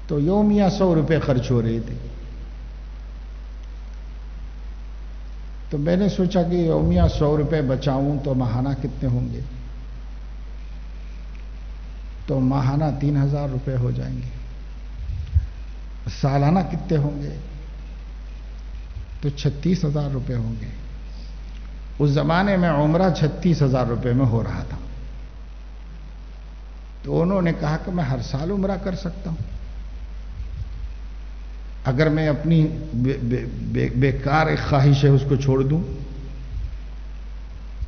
تو یومیہ 100 روپے خرچ ہو رہے تھے. تو میں نے سوچا کہ یومیہ 100 روپے بچاؤں تو ماہانہ کتنے ہوں گے. تو ماہانہ 3000 روپے ہو جائیں گے. سالانہ کتنے ہوں گے تو 36,000 روپے ہوں گے. اس زمانے میں عمرہ 36,000 روپے میں ہو رہا تھا. تو انہوں نے کہا کہ میں ہر سال عمرہ کر سکتا ہوں اگر میں اپنی بیکار ایک خواہش ہے اس کو چھوڑ دوں.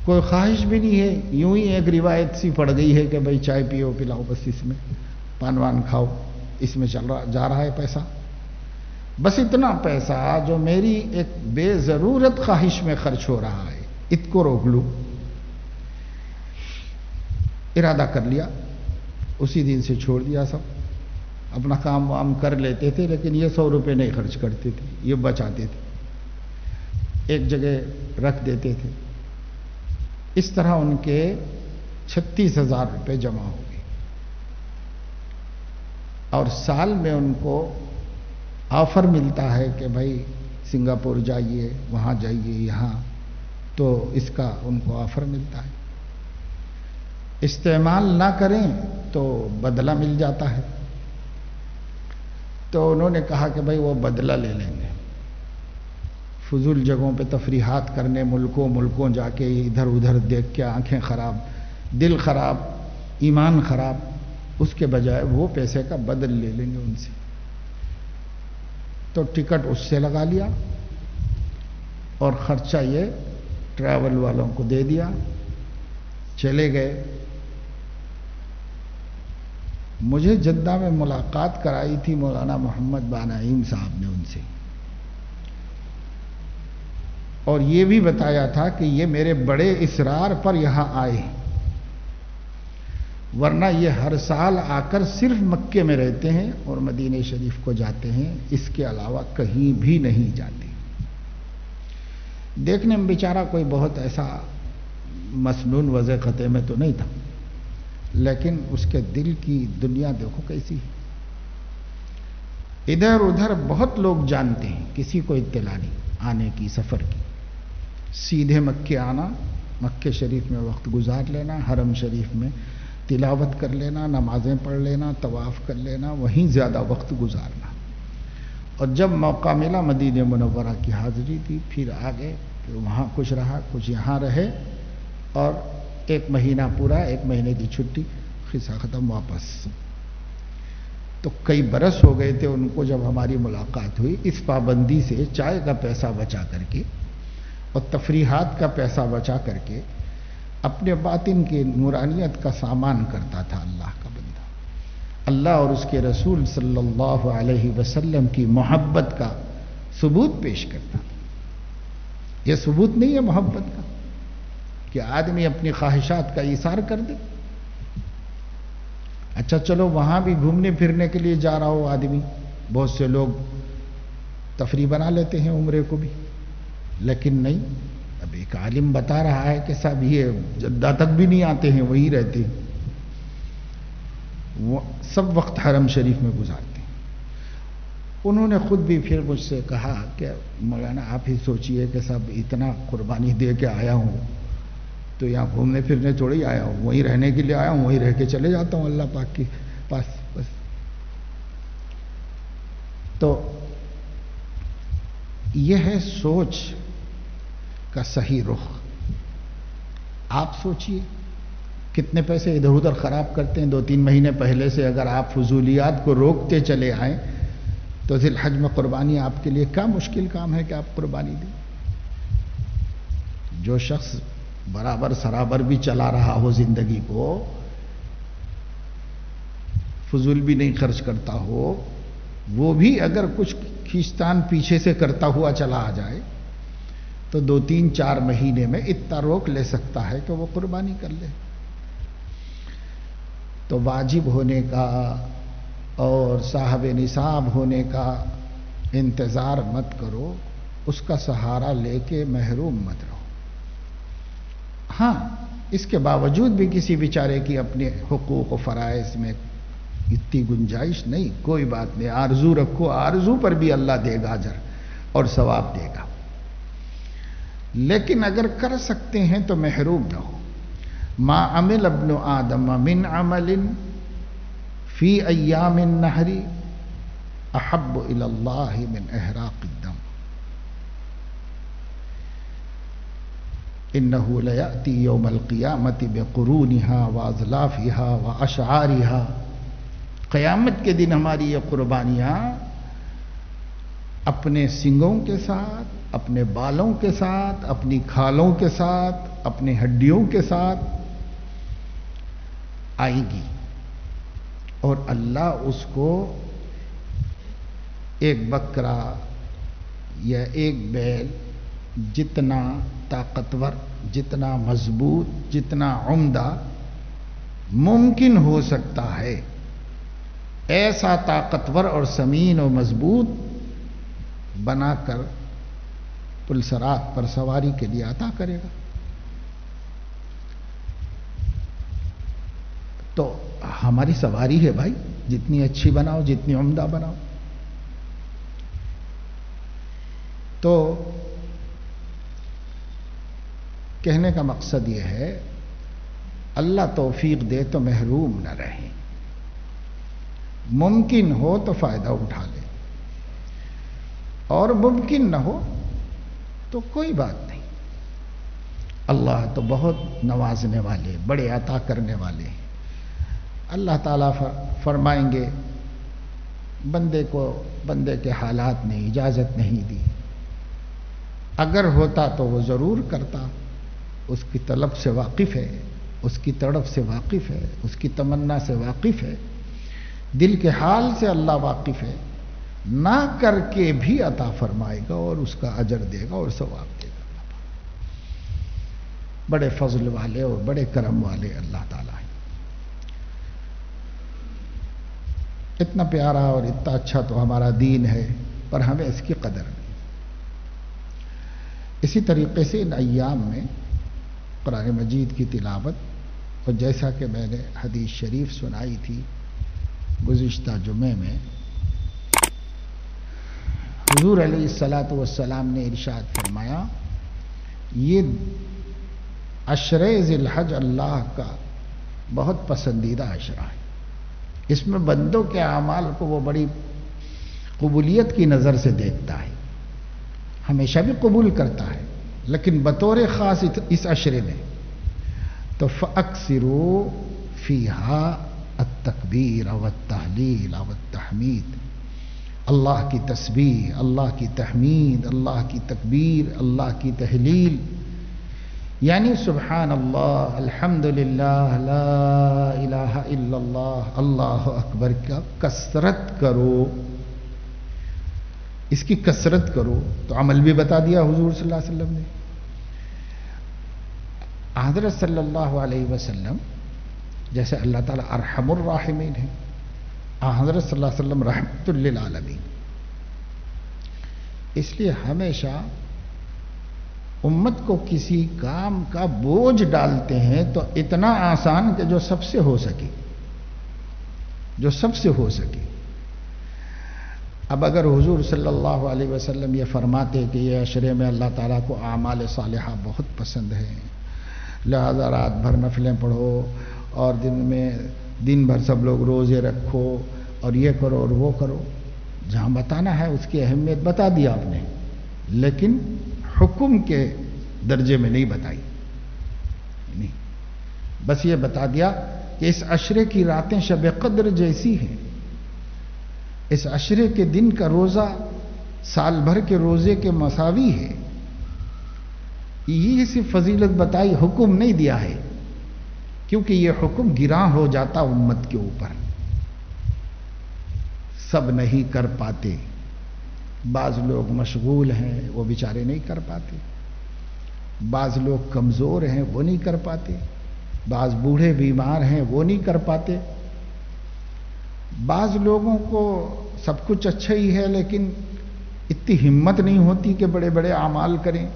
کوئی خواہش بھی نہیں ہے، یوں ہی ایک روایت سی پڑ گئی ہے کہ بھائی چائے پیو پلاؤ، بس اس میں پان وان کھاؤ، اس میں جا رہا ہے پیسہ. بس اتنا پیسہ جو میری ایک بے ضرورت خواہش میں خرچ ہو رہا ہے، اس کو روک لوں. ارادہ کر لیا، اسی دن سے چھوڑ دیا سب. اپنا کام وام کر لیتے تھے لیکن یہ 100 روپے نہیں خرچ کرتے تھے، یہ بچاتے تھے، ایک جگہ رکھ دیتے تھے. اس طرح ان کے 36,000 روپے جمع ہو گئے. اور سال میں ان کو آفر ملتا ہے کہ بھائی سنگاپور جائیے، وہاں جائیے، یہاں، تو اس کا ان کو آفر ملتا ہے. استعمال نہ کریں تو بدلہ مل جاتا ہے. تو انہوں نے کہا کہ بھائی وہ بدلہ لے لیں گے. فضول جگہوں پہ تفریحات کرنے، ملکوں جا کے ادھر ادھر دیکھ کے آنکھیں خراب، دل خراب، ایمان خراب، اس کے بجائے وہ پیسے کا بدل لے لیں گے ان سے. تو ٹکٹ اس سے لگا لیا اور خرچہ یہ ٹریول والوں کو دے دیا. چلے گئے. مجھے جدہ میں ملاقات کرائی تھی مولانا محمد بانعیم صاحب نے ان سے، اور یہ بھی بتایا تھا کہ یہ میرے بڑے اصرار پر یہاں آئے، ورنہ یہ ہر سال آ کر صرف مکے میں رہتے ہیں اور مدینہ شریف کو جاتے ہیں، اس کے علاوہ کہیں بھی نہیں جاتے. دیکھنے میں بیچارہ کوئی بہت ایسا مسنون وضع خطے میں تو نہیں تھا، لیکن اس کے دل کی دنیا دیکھو کیسی ہے. ادھر ادھر بہت لوگ جانتے ہیں، کسی کو اطلاع نہیں آنے کی، سفر کی. سیدھے مکے آنا، مکے شریف میں وقت گزار لینا، حرم شریف میں تلاوت کر لینا، نمازیں پڑھ لینا، طواف کر لینا، وہیں زیادہ وقت گزارنا. اور جب موقع ملا مدینہ منورہ کی حاضری دی، پھر آگے، پھر وہاں کچھ رہا، کچھ یہاں رہے، اور 1 مہینہ پورا، 1 مہینے کی چھٹی، قصہ ختم، واپس. تو کئی برس ہو گئے تھے ان کو جب ہماری ملاقات ہوئی. اس پابندی سے چائے کا پیسہ بچا کر کے اور تفریحات کا پیسہ بچا کر کے اپنے باطن کی نورانیت کا سامان کرتا تھا اللہ کا بندہ. اللہ اور اس کے رسول صلی اللہ علیہ وسلم کی محبت کا ثبوت پیش کرتا تھا. یہ ثبوت نہیں ہے محبت کا کہ آدمی اپنی خواہشات کا ایثار کر دے. اچھا چلو وہاں بھی گھومنے پھرنے کے لیے جا رہا ہو آدمی، بہت سے لوگ تفریح بنا لیتے ہیں عمرے کو بھی، لیکن نہیں. اب ایک عالم بتا رہا ہے کہ صاحب یہ جدہ تک بھی نہیں آتے ہیں، وہی رہتے ہیں، وہ سب وقت حرم شریف میں گزارتے ہیں. انہوں نے خود بھی پھر مجھ سے کہا کہ مولانا آپ ہی سوچئے کہ صاحب اتنا قربانی دے کے آیا ہوں تو یہاں گھومنے پھرنے تھوڑی آیا ہوں، وہیں رہنے کے لیے آیا ہوں، وہیں رہ کے چلے جاتا ہوں اللہ پاک کے پاس بس۔ تو یہ ہے سوچ کا صحیح رخ۔ آپ سوچئے کتنے پیسے ادھر ادھر خراب کرتے ہیں۔ 2-3 مہینے پہلے سے اگر آپ فضولیات کو روکتے چلے آئیں تو ذی الحج میں قربانی آپ کے لیے کیا مشکل کام ہے کہ آپ قربانی دیں۔ جو شخص برابر سرابر بھی چلا رہا ہو زندگی کو، فضول بھی نہیں خرچ کرتا ہو، وہ بھی اگر کچھ کھینچتان پیچھے سے کرتا ہوا چلا آ جائے تو 2-3-4 مہینے میں اتنا روک لے سکتا ہے کہ وہ قربانی کر لے۔ تو واجب ہونے کا اور صاحب نصاب ہونے کا انتظار مت کرو، اس کا سہارا لے کے محروم مت رہو۔ ہاں، اس کے باوجود بھی کسی بیچارے کی اپنے حقوق و فرائض میں اتنی گنجائش نہیں، کوئی بات نہیں، آرزو رکھو، آرزو پر بھی اللہ دے گا اجر اور ثواب دے گا۔ لیکن اگر کر سکتے ہیں تو محروم نہ ہو۔ ما عمل ابن آدم من عمل فی ایام النہر احب الی اللہ من احراق الدم انہ لیأتی یوم القیامت بقرونہا واضلافہا واشعارہا۔ قیامت کے دن ہماری یہ قربانیاں اپنے سنگوں کے ساتھ، اپنے بالوں کے ساتھ، اپنی کھالوں کے ساتھ، اپنی ہڈیوں کے ساتھ آئیں گی، اور اللہ اس کو ایک بکرا یا ایک بیل جتنا طاقتور، جتنا مضبوط، جتنا عمدہ ممکن ہو سکتا ہے، ایسا طاقتور اور سمین و مضبوط بنا کر پلسرات پر سواری کے لیے عطا کرے گا۔ تو ہماری سواری ہے بھائی، جتنی اچھی بناؤ، جتنی عمدہ بناؤ۔ تو کہنے کا مقصد یہ ہے، اللہ توفیق دے تو محروم نہ رہیں، ممکن ہو تو فائدہ اٹھا لیں، اور ممکن نہ ہو تو کوئی بات نہیں، اللہ تو بہت نوازنے والے، بڑے عطا کرنے والے ہیں۔ اللہ تعالیٰ فرمائیں گے بندے کو بندے کے حالات نے اجازت نہیں دی، اگر ہوتا تو وہ ضرور کرتا، اس کی طلب سے واقف ہے، اس کی تڑپ سے واقف ہے، اس کی تمنا سے واقف ہے، دل کے حال سے اللہ واقف ہے، نہ کر کے بھی عطا فرمائے گا اور اس کا اجر دے گا اور ثواب دے گا۔ بڑے فضل والے اور بڑے کرم والے اللہ تعالیٰ ہیں۔ اتنا پیارا اور اتنا اچھا تو ہمارا دین ہے، پر ہمیں اس کی قدر نہیں۔ اسی طریقے سے ان ایام میں قرآن مجید کی تلاوت، اور جیسا کہ میں نے حدیث شریف سنائی تھی گزشتہ جمعے میں، حضور علیہ الصلاۃ والسلام نے ارشاد فرمایا، یہ عشرے ذی الحج اللہ کا بہت پسندیدہ عشرہ ہے، اس میں بندوں کے اعمال کو وہ بڑی قبولیت کی نظر سے دیکھتا ہے، ہمیشہ بھی قبول کرتا ہے، لیکن بطور خاص اس عشرے میں تو فَأَكْثِرُوا فِيهَا التکبیر والتحلیل والتحمید، اللہ کی تسبیح، اللہ کی تحمید، اللہ کی تکبیر، اللہ کی تحلیل، یعنی سبحان اللہ، الحمدللہ، لا الہ الا اللہ، اللہ اکبر کا کثرت کرو، اس کی کثرت کرو۔ تو عمل بھی بتا دیا حضور صلی اللہ علیہ وسلم نے۔ حضرت صلی اللہ علیہ وسلم جیسے اللہ تعالیٰ ارحم الراحمین ہیں، حضرت صلی اللہ علیہ وسلم رحمت للعالمین، اس لیے ہمیشہ امت کو کسی کام کا بوجھ ڈالتے ہیں تو اتنا آسان کہ جو سب سے ہو سکے، جو سب سے ہو سکے۔ اب اگر حضور صلی اللہ علیہ وسلم یہ فرماتے کہ یہ عشرے میں اللہ تعالیٰ کو اعمال صالحہ بہت پسند ہے، لہذا رات بھر نفلیں پڑھو اور دن بھر سب لوگ روزے رکھو اور یہ کرو اور وہ کرو. جہاں بتانا ہے اس کی اہمیت بتا دیا آپ نے، لیکن حکم کے درجے میں نہیں بتائی. نہیں، بس یہ بتا دیا کہ اس عشرے کی راتیں شب قدر جیسی ہیں، اس عشرے کے دن کا روزہ سال بھر کے روزے کے مساوی ہے. یہ صرف فضیلت بتائی، حکم نہیں دیا ہے، کیونکہ یہ حکم گراں ہو جاتا امت کے اوپر. سب نہیں کر پاتے، بعض لوگ مشغول ہیں وہ بیچارے نہیں کر پاتے، بعض لوگ کمزور ہیں وہ نہیں کر پاتے، بعض بوڑھے بیمار ہیں وہ نہیں کر پاتے، بعض لوگوں کو سب کچھ اچھا ہی ہے لیکن اتنی ہمت نہیں ہوتی کہ بڑے بڑے اعمال کریں.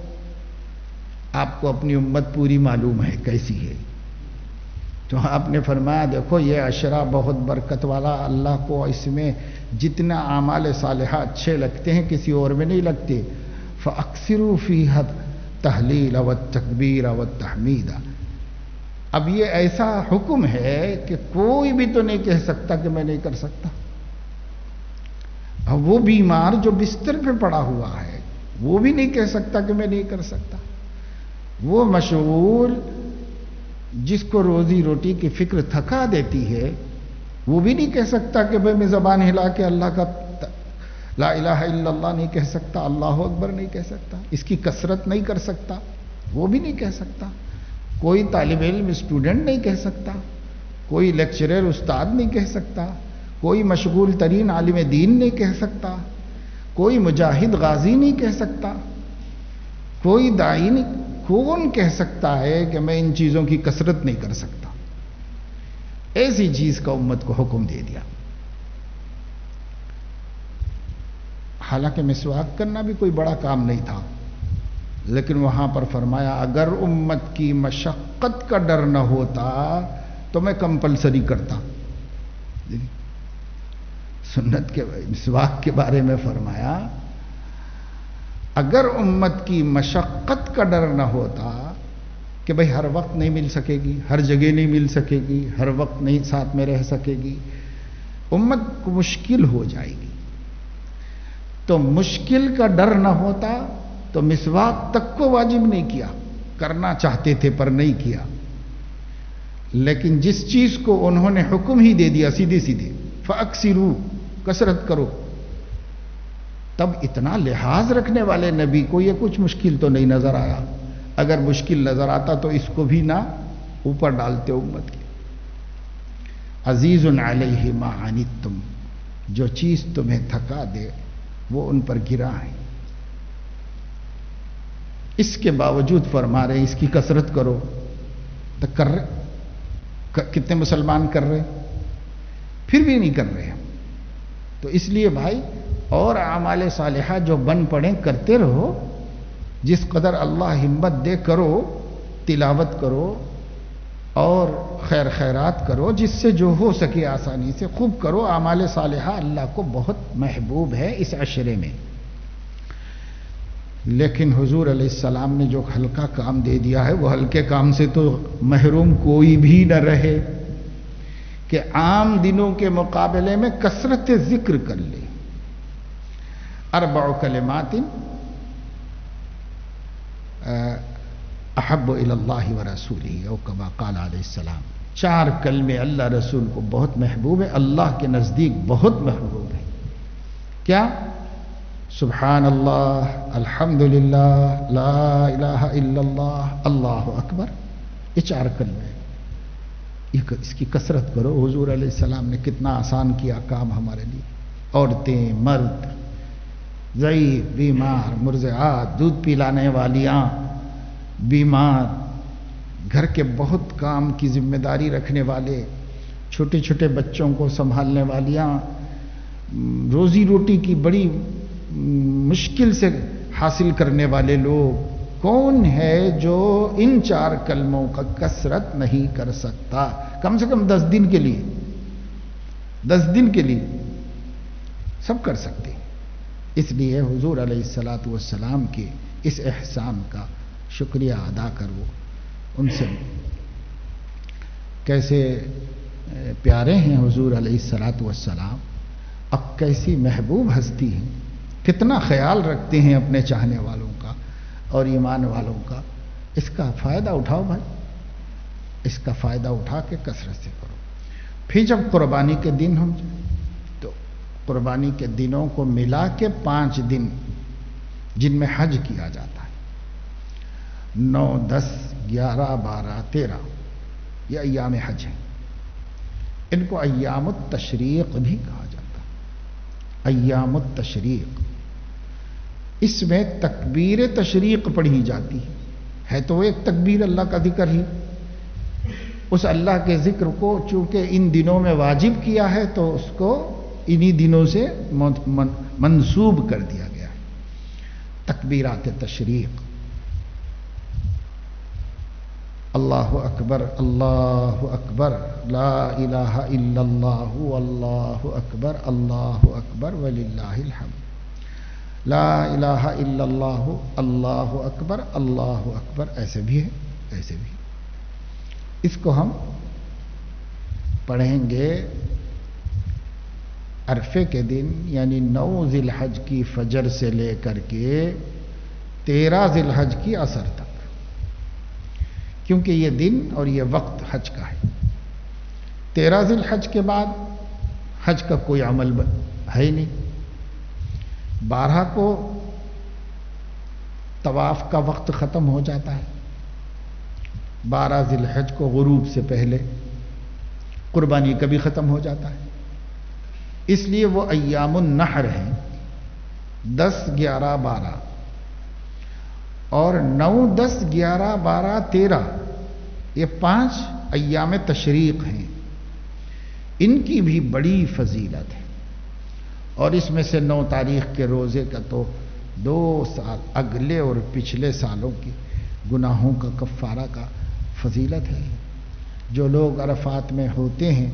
آپ کو اپنی امت پوری معلوم ہے کیسی ہے، تو آپ نے فرمایا دیکھو یہ عشرہ بہت برکت والا، اللہ کو اس میں جتنا اعمال صالحہ اچھے لگتے ہیں کسی اور میں نہیں لگتے. فَأَكْثِرُوا فِيهَا التَّهْلِيلَ وَالتَّكْبِيرَ وَالتَّحْمِيدَ. اب یہ ایسا حکم ہے کہ کوئی بھی تو نہیں کہہ سکتا کہ میں نہیں کر سکتا. اب وہ بیمار جو بستر پہ پڑا ہوا ہے وہ بھی نہیں کہہ سکتا کہ میں نہیں کر سکتا. وہ مشغول جس کو روزی روٹی کی فکر تھکا دیتی ہے وہ بھی نہیں کہہ سکتا کہ بھئی میں زبان ہلا کے اللہ کا لا الہ الا اللہ نہیں کہہ سکتا، اللہ اکبر نہیں کہہ سکتا، اس کی کثرت نہیں کر سکتا، وہ بھی نہیں کہہ سکتا. کوئی طالب علم اسٹوڈنٹ نہیں کہہ سکتا، کوئی لیکچرر استاد نہیں کہہ سکتا، کوئی مشغول ترین عالم دین نہیں کہہ سکتا، کوئی مجاہد غازی نہیں کہہ سکتا، کوئی داعی نہیں. کون کہہ سکتا ہے کہ میں ان چیزوں کی کثرت نہیں کر سکتا؟ ایسی چیز کا امت کو حکم دے دیا. حالانکہ مسواک کرنا بھی کوئی بڑا کام نہیں تھا، لیکن وہاں پر فرمایا اگر امت کی مشقت کا ڈر نہ ہوتا تو میں کمپلسری کرتا. سنت کے مسواک کے بارے میں فرمایا اگر امت کی مشقت کا ڈر نہ ہوتا کہ بھئی ہر وقت نہیں مل سکے گی، ہر جگہ نہیں مل سکے گی، ہر وقت نہیں ساتھ میں رہ سکے گی، امت کو مشکل ہو جائے گی. تو مشکل کا ڈر نہ ہوتا تو مسواک تک کو واجب نہیں کیا. کرنا چاہتے تھے پر نہیں کیا. لیکن جس چیز کو انہوں نے حکم ہی دے دیا سیدھے سیدھے فَأَكْثِرُوا، کثرت کرو، تب اتنا لحاظ رکھنے والے نبی کو یہ کچھ مشکل تو نہیں نظر آیا. اگر مشکل نظر آتا تو اس کو بھی نہ اوپر ڈالتے امت کے. عزیز علیہ ما عنتم، جو چیز تمہیں تھکا دے وہ ان پر گرا ہے. اس کے باوجود فرما رہے اس کی کثرت کرو. تو کر رہے کتنے مسلمان کر رہے؟ پھر بھی نہیں کر رہے. تو اس لیے بھائی اور اعمال صالحہ جو بن پڑیں کرتے رہو، جس قدر اللہ ہمت دے کرو، تلاوت کرو اور خیر خیرات کرو، جس سے جو ہو سکے آسانی سے خوب کرو. اعمال صالحہ اللہ کو بہت محبوب ہے اس عشرے میں. لیکن حضور علیہ السلام نے جو ہلکا کام دے دیا ہے وہ ہلکے کام سے تو محروم کوئی بھی نہ رہے کہ عام دنوں کے مقابلے میں کثرت ذکر کر لے. 4 کلمات احب الی اللہ ورسولہ او کما قال علیہ السلام. 4 کلمے اللہ رسول کو بہت محبوب ہے، اللہ کے نزدیک بہت محبوب ہے. کیا؟ سبحان اللہ، الحمدللہ، لا الہ الا اللہ، اللہ اکبر. یہ 4 کلمے. اس کی کثرت کرو. حضور علیہ السلام نے کتنا آسان کیا کام ہمارے لیے. عورتیں، مرد، ضعیف، بیمار، مرضعات، دودھ پلانے والیاں، بیمار، گھر کے بہت کام کی ذمہ داری رکھنے والے، چھوٹے چھوٹے بچوں کو سنبھالنے والیاں، روزی روٹی کی بڑی مشکل سے حاصل کرنے والے لوگ. کون ہے جو ان 4 کلموں کا کثرت نہیں کر سکتا؟ کم سے کم 10 دن کے لیے. 10 دن کے لیے سب کر سکتے. اس لیے حضور علیہ الصلاۃ والسلام کے اس احسان کا شکریہ ادا کرو. ان سے کیسے پیارے ہیں حضور علیہ الصلوۃ والسلام، اب کیسی محبوب ہستی ہیں، کتنا خیال رکھتے ہیں اپنے چاہنے والوں کا اور ایمان والوں کا. اس کا فائدہ اٹھاؤ بھائی، اس کا فائدہ اٹھا کے کثرت سے کرو. پھر جب قربانی کے دن ہوں تو قربانی کے دنوں کو ملا کے 5 دن جن میں حج کیا جاتا ہے، 9، 10، 11، 12، 13 یہ ایام حج ہیں. ان کو ایام التشریق بھی کہا جاتا ہے. ایام التشریق، اس میں تکبیر تشریق پڑھی جاتی ہے تو ایک تکبیر اللہ کا ذکر ہی. اس اللہ کے ذکر کو چونکہ ان دنوں میں واجب کیا ہے تو اس کو انہی دنوں سے منسوب کر دیا گیا ہے. تکبیرات تشریق، اللہ اکبر اللہ اکبر، لا الہ الا اللہ اللہ اکبر اللہ اکبر وللہ الحمد، لا الہ الا اللہ اللہ اکبر اللہ اکبر. ایسے بھی ہے، ایسے بھی. اس کو ہم پڑھیں گے عرفے کے دن، یعنی 9 ذی الحج کی فجر سے لے کر کے 13 ذی الحج کی عصر تک، کیونکہ یہ دن اور یہ وقت حج کا ہے. 13 ذی الحج کے بعد حج کا کوئی عمل ہے ہی نہیں. 12 کو طواف کا وقت ختم ہو جاتا ہے. 12 ذی الحج کو غروب سے پہلے قربانی کا بھی ختم ہو جاتا ہے. اس لیے وہ ایام النحر ہیں، 10، 11، 12 اور 9، 10، 11، 12، 13 یہ 5 ایام تشریق ہیں. ان کی بھی بڑی فضیلت ہے. اور اس میں سے 9 تاریخ کے روزے کا تو 2 سال اگلے اور پچھلے سالوں کی گناہوں کا کفارہ کا فضیلت ہے. جو لوگ عرفات میں ہوتے ہیں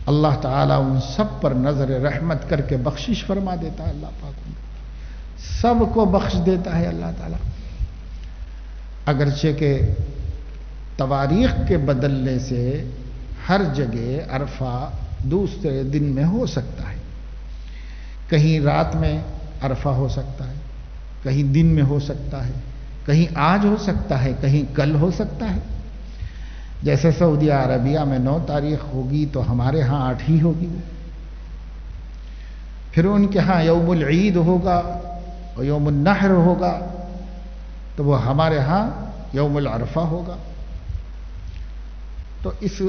اللہ تعالیٰ ان سب پر نظر رحمت کر کے بخشش فرما دیتا ہے. اللہ پاک سب کو بخش دیتا ہے اللہ تعالیٰ. اگرچہ کہ تواریخ کے بدلنے سے ہر جگہ عرفہ دوسرے دن میں ہو سکتا ہے. کہیں رات میں عرفہ ہو سکتا ہے، کہیں دن میں ہو سکتا ہے، کہیں آج ہو سکتا ہے، کہیں کل ہو سکتا ہے. جیسے سعودی عربیہ میں 9 تاریخ ہوگی تو ہمارے ہاں 8 ہی ہوگی. پھر ان کے ہاں یوم العید ہوگا اور یوم النحر ہوگا تو وہ ہمارے ہاں یوم العرفہ ہوگا. تو اس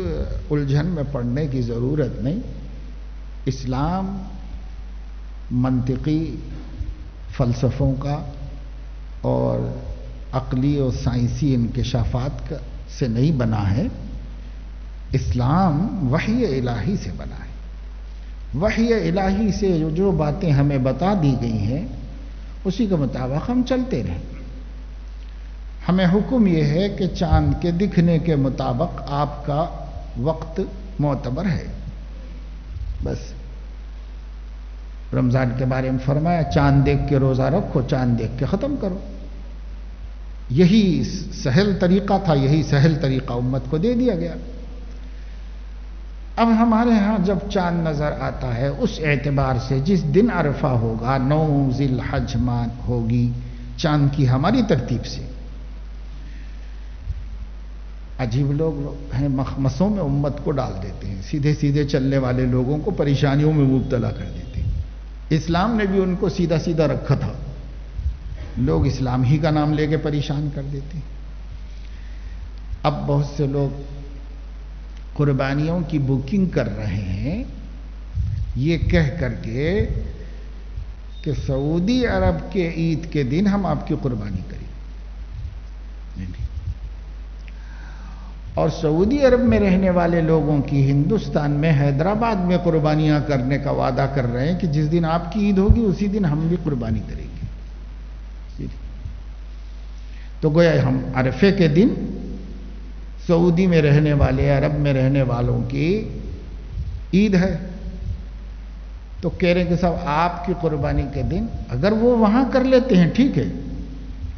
الجھن میں پڑنے کی ضرورت نہیں. اسلام منطقی فلسفوں کا اور عقلی اور سائنسی انکشافات سے نہیں بنا ہے. اسلام وحی الہی سے بنا ہے. وحی الہی سے جو باتیں ہمیں بتا دی گئی ہیں اسی کے مطابق ہم چلتے رہیں. ہمیں حکم یہ ہے کہ چاند کے دکھنے کے مطابق آپ کا وقت معتبر ہے. بس رمضان کے بارے میں فرمایا چاند دیکھ کے روزہ رکھو، چاند دیکھ کے ختم کرو. یہی سہل طریقہ تھا، یہی سہل طریقہ امت کو دے دیا گیا. اب ہمارے ہاں جب چاند نظر آتا ہے اس اعتبار سے جس دن عرفہ ہوگا 9 ذی الحج ماہ ہوگی چاند کی ہماری ترتیب سے. عجیب لوگ ہیں، مخمسوں میں امت کو ڈال دیتے ہیں، سیدھے سیدھے چلنے والے لوگوں کو پریشانیوں میں مبتلا کر دیتے ہیں. اسلام نے بھی ان کو سیدھا سیدھا رکھا تھا، لوگ اسلام ہی کا نام لے کے پریشان کر دیتے ہیں. اب بہت سے لوگ قربانیوں کی بکنگ کر رہے ہیں یہ کہہ کر کے کہ سعودی عرب کے عید کے دن ہم آپ کی قربانی کریں. نہیں. اور سعودی عرب میں رہنے والے لوگوں کی ہندوستان میں حیدرآباد میں قربانیاں کرنے کا وعدہ کر رہے ہیں کہ جس دن آپ کی عید ہوگی اسی دن ہم بھی قربانی کریں گے. تو گویا ہم عرفے کے دن سعودی میں رہنے والے عرب میں رہنے والوں کی عید ہے تو کہہ رہے ہیں کہ صاحب آپ کی قربانی کے دن اگر وہ وہاں کر لیتے ہیں ٹھیک ہے،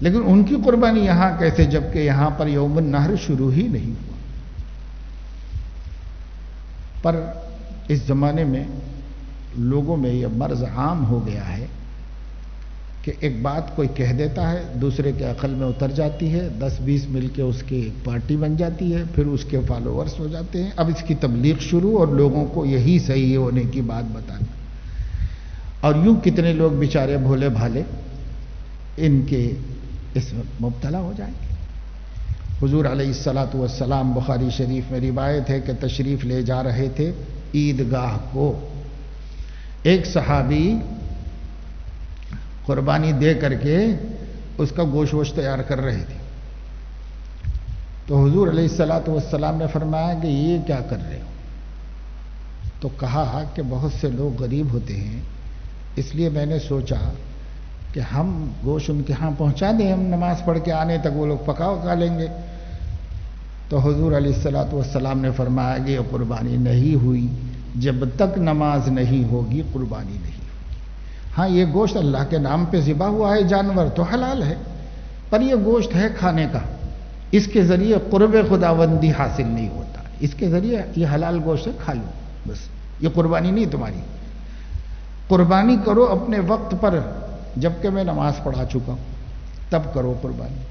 لیکن ان کی قربانی یہاں کیسے، جبکہ یہاں پر یوم النحر شروع ہی نہیں ہوا؟ پر اس زمانے میں لوگوں میں یہ مرض عام ہو گیا ہے کہ ایک بات کوئی کہہ دیتا ہے، دوسرے کے عقل میں اتر جاتی ہے، 10-20 مل کے اس کی ایک پارٹی بن جاتی ہے، پھر اس کے فالوورز ہو جاتے ہیں، اب اس کی تبلیغ شروع اور لوگوں کو یہی صحیح ہونے کی بات بتانا، اور یوں کتنے لوگ بیچارے بھولے بھالے ان کے اس میں مبتلا ہو جائیں گے۔ حضور علیہ الصلاۃ والسلام، بخاری شریف میں روایت ہے کہ تشریف لے جا رہے تھے عیدگاہ کو، ایک صحابی قربانی دے کر کے اس کا گوشت تیار کر رہے تھے، تو حضور علیہ الصلاۃ والسلام نے فرمایا کہ یہ کیا کر رہے ہو؟ تو کہا کہ بہت سے لوگ غریب ہوتے ہیں، اس لیے میں نے سوچا کہ ہم گوشت ان کے ہاں پہنچا دیں، ہم نماز پڑھ کے آنے تک وہ لوگ پکا لیں گے۔ تو حضور علیہ الصلاۃ والسلام نے فرمایا کہ یہ قربانی نہیں ہوئی، جب تک نماز نہیں ہوگی قربانی نہیں ہوگی۔ ہاں یہ گوشت اللہ کے نام پہ ذبح ہوا ہے جانور تو حلال ہے، پر یہ گوشت ہے کھانے کا، اس کے ذریعے قرب خداوندی حاصل نہیں ہوتا، اس کے ذریعے یہ حلال گوشت ہے، کھا لو بس، یہ قربانی نہیں تمہاری۔ قربانی کرو اپنے وقت پر، جبکہ میں نماز پڑھا چکا ہوں، تب کرو قربانی۔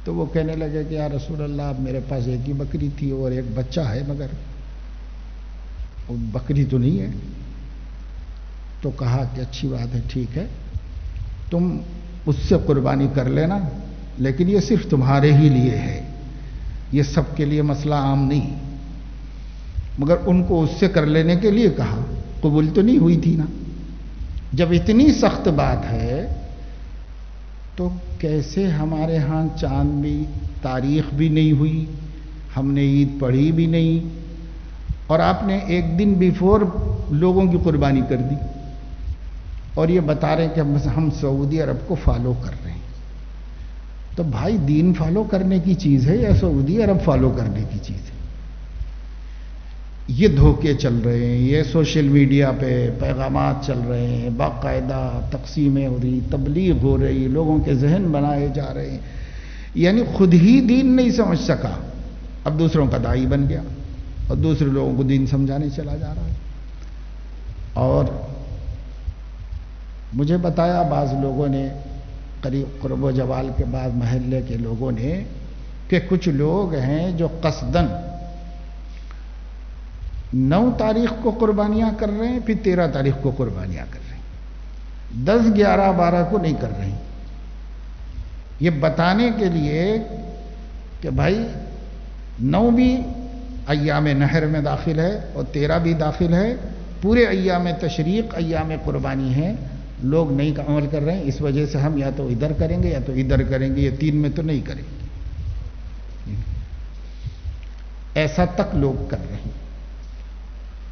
تو وہ کہنے لگے کہ یا رسول اللہ، اب میرے پاس ایک ہی بکری تھی اور ایک بچہ ہے، مگر وہ بکری تو نہیں ہے۔ تو کہا کہ اچھی بات ہے، ٹھیک ہے، تم اس سے قربانی کر لینا، لیکن یہ صرف تمہارے ہی لیے ہے، یہ سب کے لیے مسئلہ عام نہیں۔ مگر ان کو اس سے کر لینے کے لیے کہا، قبول تو نہیں ہوئی تھی نا۔ جب اتنی سخت بات ہے تو کیسے ہمارے ہاں چاند بھی، تاریخ بھی نہیں ہوئی، ہم نے عید پڑھی بھی نہیں، اور آپ نے ایک دن بیفور لوگوں کی قربانی کر دی، اور یہ بتا رہے ہیں کہ ہم سعودی عرب کو فالو کر رہے ہیں۔ تو بھائی دین فالو کرنے کی چیز ہے یا سعودی عرب فالو کرنے کی چیز ہے؟ یہ دھوکے چل رہے ہیں، یہ سوشل میڈیا پہ پیغامات چل رہے ہیں، باقاعدہ تقسیمیں ہو رہی، تبلیغ ہو رہی، لوگوں کے ذہن بنائے جا رہے ہیں، یعنی خود ہی دین نہیں سمجھ سکا، اب دوسروں کا داعی بن گیا اور دوسرے لوگوں کو دین سمجھانے چلا جا رہا ہے۔ اور مجھے بتایا بعض لوگوں نے، قریب قرب و جوال کے بعد محلے کے لوگوں نے، کہ کچھ لوگ ہیں جو قصداً 9 تاریخ کو قربانیاں کر رہے ہیں، پھر 13 تاریخ کو قربانیاں کر رہے ہیں، 10، 11، 12 کو نہیں کر رہے ہیں، یہ بتانے کے لیے کہ بھائی 9 بھی ایام نحر میں داخل ہے اور 13 بھی داخل ہے، پورے ایام تشریق ایام قربانی ہیں، لوگ نہیں عمل کر رہے ہیں، اس وجہ سے ہم یا تو ادھر کریں گے یا تو ادھر کریں گے، یہ 3 میں تو نہیں کریں گے، ایسا تک لوگ کر رہے ہیں۔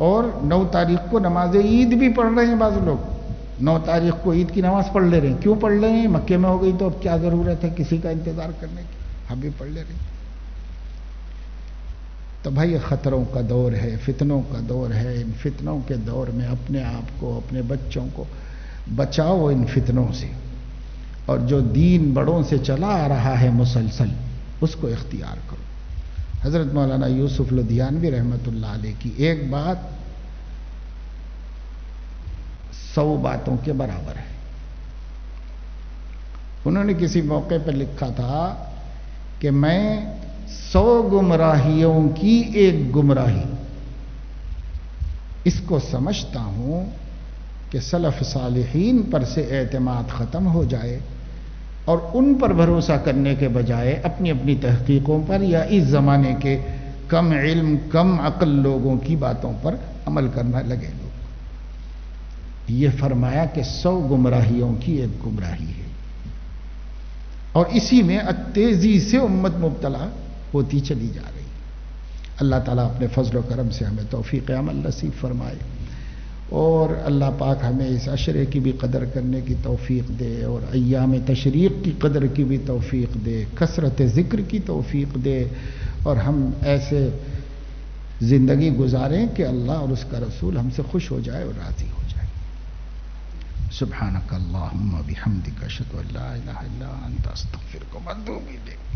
اور 9 تاریخ کو نماز عید بھی پڑھ رہے ہیں بعض لوگ، 9 تاریخ کو عید کی نماز پڑھ لے رہے ہیں، کیوں پڑھ لے رہے ہیں؟ مکے میں ہو گئی تو اب کیا ضرورت ہے کسی کا انتظار کرنے کی، ہم بھی پڑھ لے رہے ہیں۔ تو بھائی خطروں کا دور ہے، فتنوں کا دور ہے، ان فتنوں کے دور میں اپنے آپ کو، اپنے بچوں کو بچاؤ ان فتنوں سے، اور جو دین بڑوں سے چلا آ رہا ہے مسلسل اس کو اختیار کرو۔ حضرت مولانا یوسف لدھیانوی رحمۃ اللہ علیہ کی ایک بات 100 باتوں کے برابر ہے۔ انہوں نے کسی موقع پر لکھا تھا کہ میں 100 گمراہیوں کی ایک گمراہی اس کو سمجھتا ہوں کہ سلف صالحین پر سے اعتماد ختم ہو جائے اور ان پر بھروسہ کرنے کے بجائے اپنی اپنی تحقیقوں پر یا اس زمانے کے کم علم کم عقل لوگوں کی باتوں پر عمل کرنا لگے لوگ۔ یہ فرمایا کہ 100 گمراہیوں کی ایک گمراہی ہے، اور اسی میں تیزی سے امت مبتلا ہوتی چلی جا رہی۔ اللہ تعالیٰ اپنے فضل و کرم سے ہمیں توفیق عمل نصیب فرمائے، اور اللہ پاک ہمیں اس عشرے کی بھی قدر کرنے کی توفیق دے، اور ایام تشریق کی قدر کی بھی توفیق دے، کثرت ذکر کی توفیق دے، اور ہم ایسے زندگی گزاریں کہ اللہ اور اس کا رسول ہم سے خوش ہو جائے اور راضی ہو جائے۔ سبحانک اللہم و بحمدک اشہد ان لا الہ الا انت استغفرک و اتوب الیک.